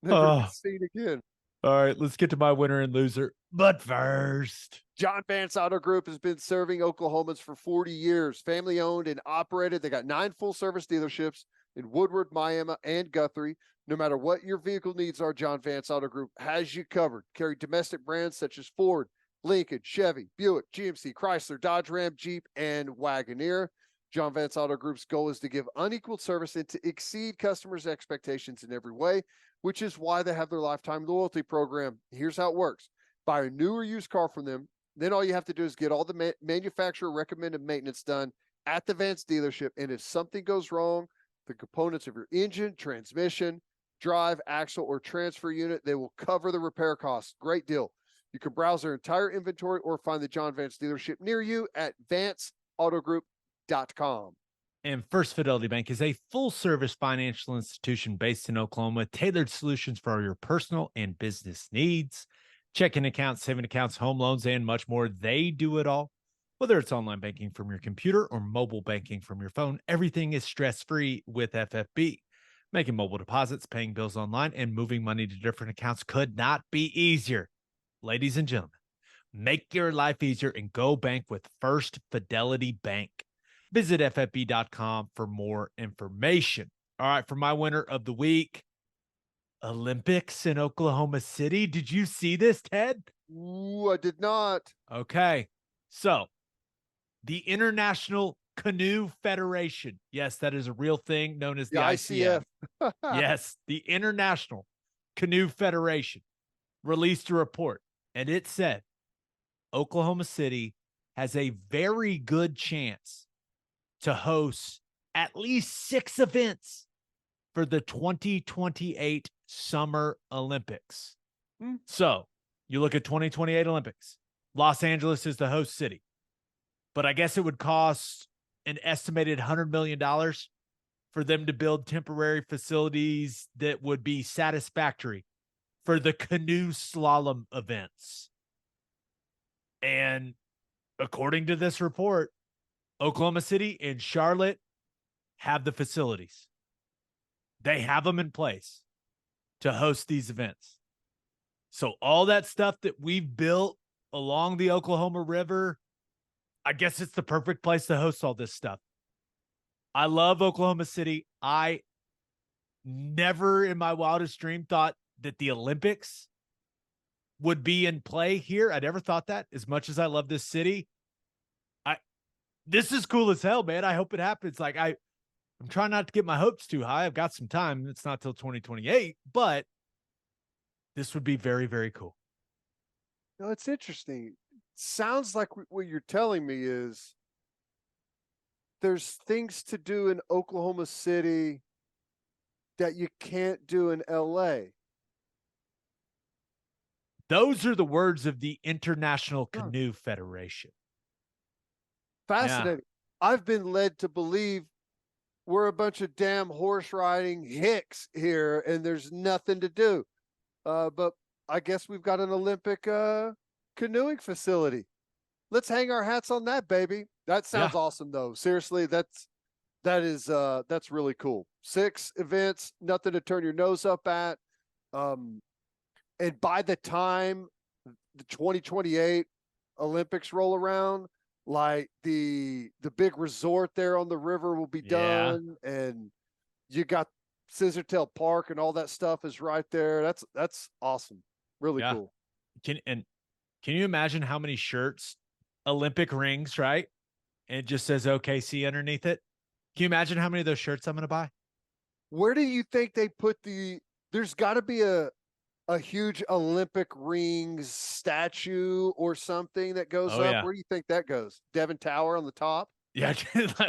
Never be seen again. All right, let's get to my winner and loser. But first, John Vance Auto Group has been serving Oklahomans for 40 years. Family owned and operated. They got 9 full service dealerships in Woodward, Miami, and Guthrie. No matter what your vehicle needs are, John Vance Auto Group has you covered. Carry domestic brands such as Ford, Lincoln, Chevy, Buick, GMC, Chrysler, Dodge Ram, Jeep, and Wagoneer. John Vance Auto Group's goal is to give unequaled service and to exceed customers' expectations in every way, which is why they have their lifetime loyalty program. Here's how it works. Buy a new or used car from them. Then all you have to do is get all the manufacturer recommended maintenance done at the Vance dealership. And if something goes wrong, the components of your engine, transmission, drive, axle, or transfer unit, they will cover the repair costs. Great deal. You can browse their entire inventory or find the John Vance dealership near you at vanceautogroup.com. And First Fidelity Bank is a full-service financial institution based in Oklahoma with tailored solutions for all your personal and business needs. Checking accounts, saving accounts, home loans, and much more. They do it all. Whether it's online banking from your computer or mobile banking from your phone, everything is stress-free with FFB. Making mobile deposits, paying bills online, and moving money to different accounts could not be easier. Ladies and gentlemen, make your life easier and go bank with First Fidelity Bank. Visit ffb.com for more information. All right, for my winner of the week, Olympics in Oklahoma City. Did you see this, Ted? Ooh, I did not. Okay, so the International Canoe Federation. Yes, that is a real thing known as the ICF. Yes, the International Canoe Federation released a report, and it said Oklahoma City has a very good chance to host at least 6 events for the 2028 Summer Olympics. So you look at 2028 Olympics, Los Angeles is the host city, but I guess it would cost an estimated $100 million for them to build temporary facilities that would be satisfactory for the canoe slalom events. And according to this report, Oklahoma City and Charlotte have the facilities. They have them in place to host these events. So all that stuff that we've built along the Oklahoma River, I guess it's the perfect place to host all this stuff. I love Oklahoma City. I never in my wildest dream thought that the Olympics would be in play here. I never thought that. As much as I love this city, this is cool as hell, man. I hope it happens. Like I'm trying not to get my hopes too high. I've got some time. It's not till 2028, but this would be very, very cool. No, it's interesting. Sounds like what you're telling me is there's things to do in Oklahoma City that you can't do in LA. Those are the words of the International Canoe Federation. Fascinating. Yeah. I've been led to believe we're a bunch of damn horse riding hicks here and there's nothing to do. But I guess we've got an Olympic canoeing facility. Let's hang our hats on that, baby. That sounds awesome though. Seriously, that's really cool. 6 events, nothing to turn your nose up at. And by the time the 2028 Olympics roll around, like the big resort there on the river will be done, and you got Scissortail Park and all that stuff is right there. That's awesome. Really cool. Can you imagine how many shirts, Olympic rings, right? And it just says OKC underneath it. Can you imagine how many of those shirts I'm going to buy? Where do you think they put there's got to be a huge Olympic rings statue or something that goes up. Yeah. Where do you think that goes? Devon Tower on the top? Yeah,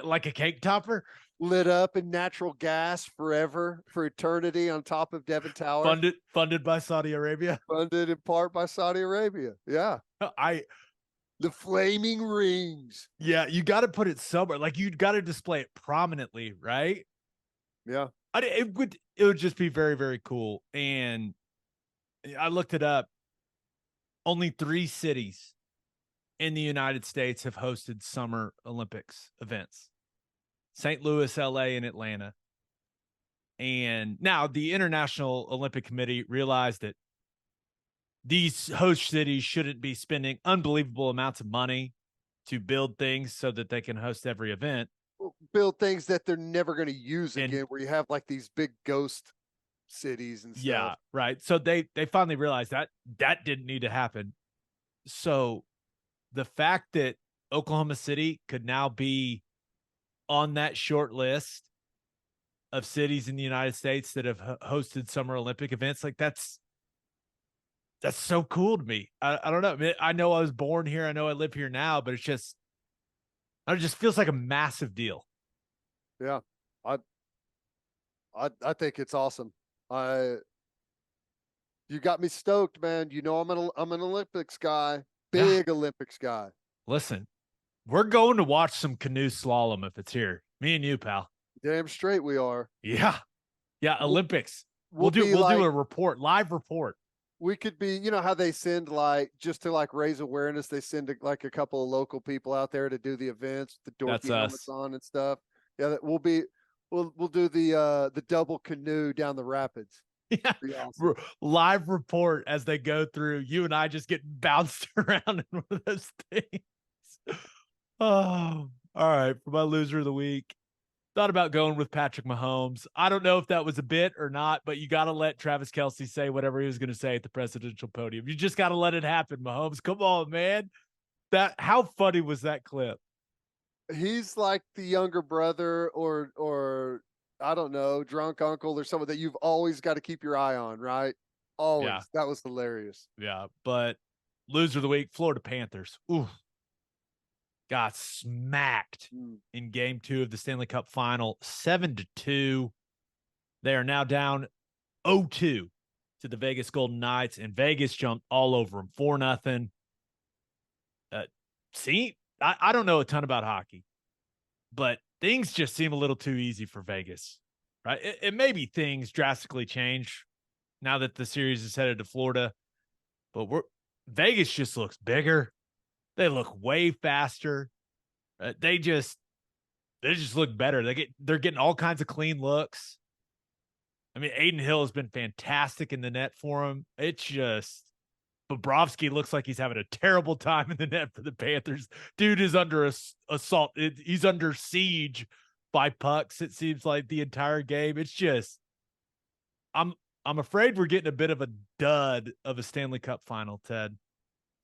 like a cake topper? Lit up in natural gas forever, for eternity, on top of Devon Tower. Funded by Saudi Arabia. Funded in part by Saudi Arabia. Yeah. The flaming rings. Yeah, you got to put it somewhere. Like, you got to display it prominently, right? Yeah. It would just be very, very cool. And I looked it up. Only 3 cities in the United States have hosted Summer Olympics events: St. Louis, LA, and Atlanta. And now the International Olympic Committee realized that these host cities shouldn't be spending unbelievable amounts of money to build things so that they can host every event. Build things that they're never going to use again, where you have like these big ghost cities and stuff. Yeah, right. So they finally realized that didn't need to happen. So the fact that Oklahoma City could now be on that short list of cities in the United States that have hosted Summer Olympic events, like that's so cool to me. I don't know. I mean, I know I was born here. I know I live here now, but it just feels like a massive deal. Yeah. I think it's awesome. You got me stoked, man. You know, I'm an Olympics guy, big Olympics guy. Listen, we're going to watch some canoe slalom if it's here. Me and you, pal. Damn straight we are. Yeah. Olympics. We'll do a report, live report. We could be, you know how they send, like, just to like raise awareness, they send like a couple of local people out there to do the events, the dorky helmets on and stuff. Yeah, we'll do the double canoe down the rapids. Yeah. Awesome. Live report as they go through. You and I just get bounced around in one of those things. Oh, all right. For my loser of the week, thought about going with Patrick Mahomes. I don't know if that was a bit or not, but you got to let Travis Kelce say whatever he was going to say at the presidential podium. You just got to let it happen, Mahomes. Come on, man. How funny was that clip? He's like the younger brother or I don't know, drunk uncle or someone that you've always got to keep your eye on, right? Always. Yeah. That was hilarious. Yeah, but loser of the week, Florida Panthers. Ooh. Got smacked in game 2 of the Stanley Cup final, 7-2. They are now down 0-2 to the Vegas Golden Knights, and Vegas jumped all over them, 4-0. I don't know a ton about hockey, but things just seem a little too easy for Vegas, right? It maybe things drastically change now that the series is headed to Florida, but Vegas just looks bigger. They look way faster. They just look better. They're getting all kinds of clean looks. I mean, Aiden Hill has been fantastic in the net for him. It's just Bobrovsky looks like he's having a terrible time in the net for the Panthers. Dude is under assault. He's under siege by pucks, it seems like, the entire game. It's just I'm afraid we're getting a bit of a dud of a Stanley Cup final, Ted.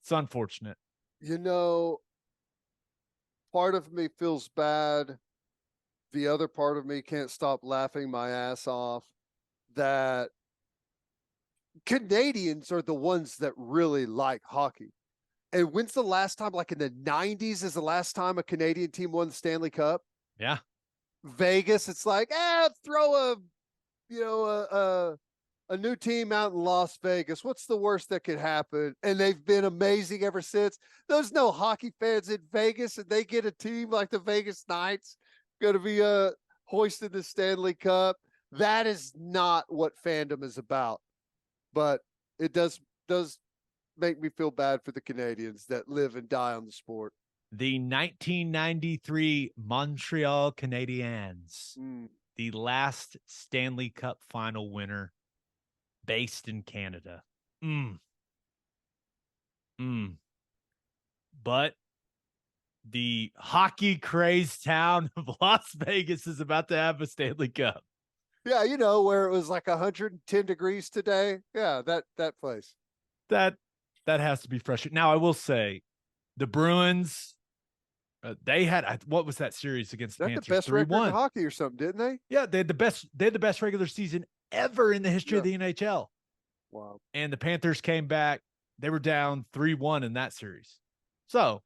It's unfortunate. You know, part of me feels bad. The other part of me can't stop laughing my ass off that Canadians are the ones that really like hockey. And when's the last time, like in the 90s, is the last time a Canadian team won the Stanley Cup? Yeah. Vegas, it's like, throw a new team out in Las Vegas. What's the worst that could happen? And they've been amazing ever since. There's no hockey fans in Vegas, and they get a team like the Vegas Knights going to be hoisting the Stanley Cup. That is not what fandom is about. But it does make me feel bad for the Canadians that live and die on the sport. The 1993 Montreal Canadiens, the last Stanley Cup final winner, based in Canada. But the hockey crazed town of Las Vegas is about to have a Stanley Cup. Yeah, where it was like 110 degrees today. Yeah, that place. That has to be frustrating. Now, I will say, the Bruins, they had, what was that series against the That's the Panthers? best record in 3-1. hockey or something, didn't they? Yeah, they had the best regular season ever in the history of the NHL. Wow. And the Panthers came back. They were down 3-1 in that series. So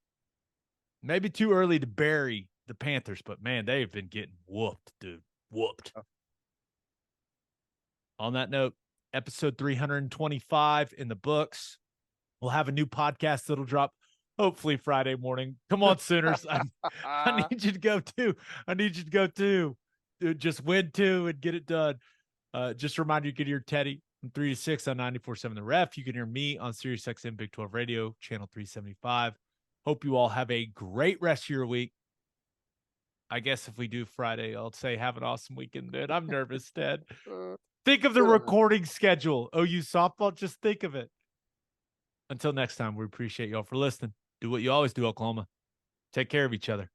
maybe too early to bury the Panthers, but man, they've been getting whooped, dude. Whooped. On that note, episode 325 in the books. We'll have a new podcast that'll drop hopefully Friday morning. Come on, Sooners. I need you to go too. I need you to go too. Dude, just win 2 and get it done. Just a reminder, you can hear Teddy from 3 to 6 on 94.7 The Ref. You can hear me on SiriusXM Big 12 Radio, channel 375. Hope you all have a great rest of your week. I guess if we do Friday, I'll say have an awesome weekend, dude. I'm nervous, Ted. Think of the recording schedule. OU softball, just think of it. Until next time, we appreciate y'all for listening. Do what you always do, Oklahoma. Take care of each other.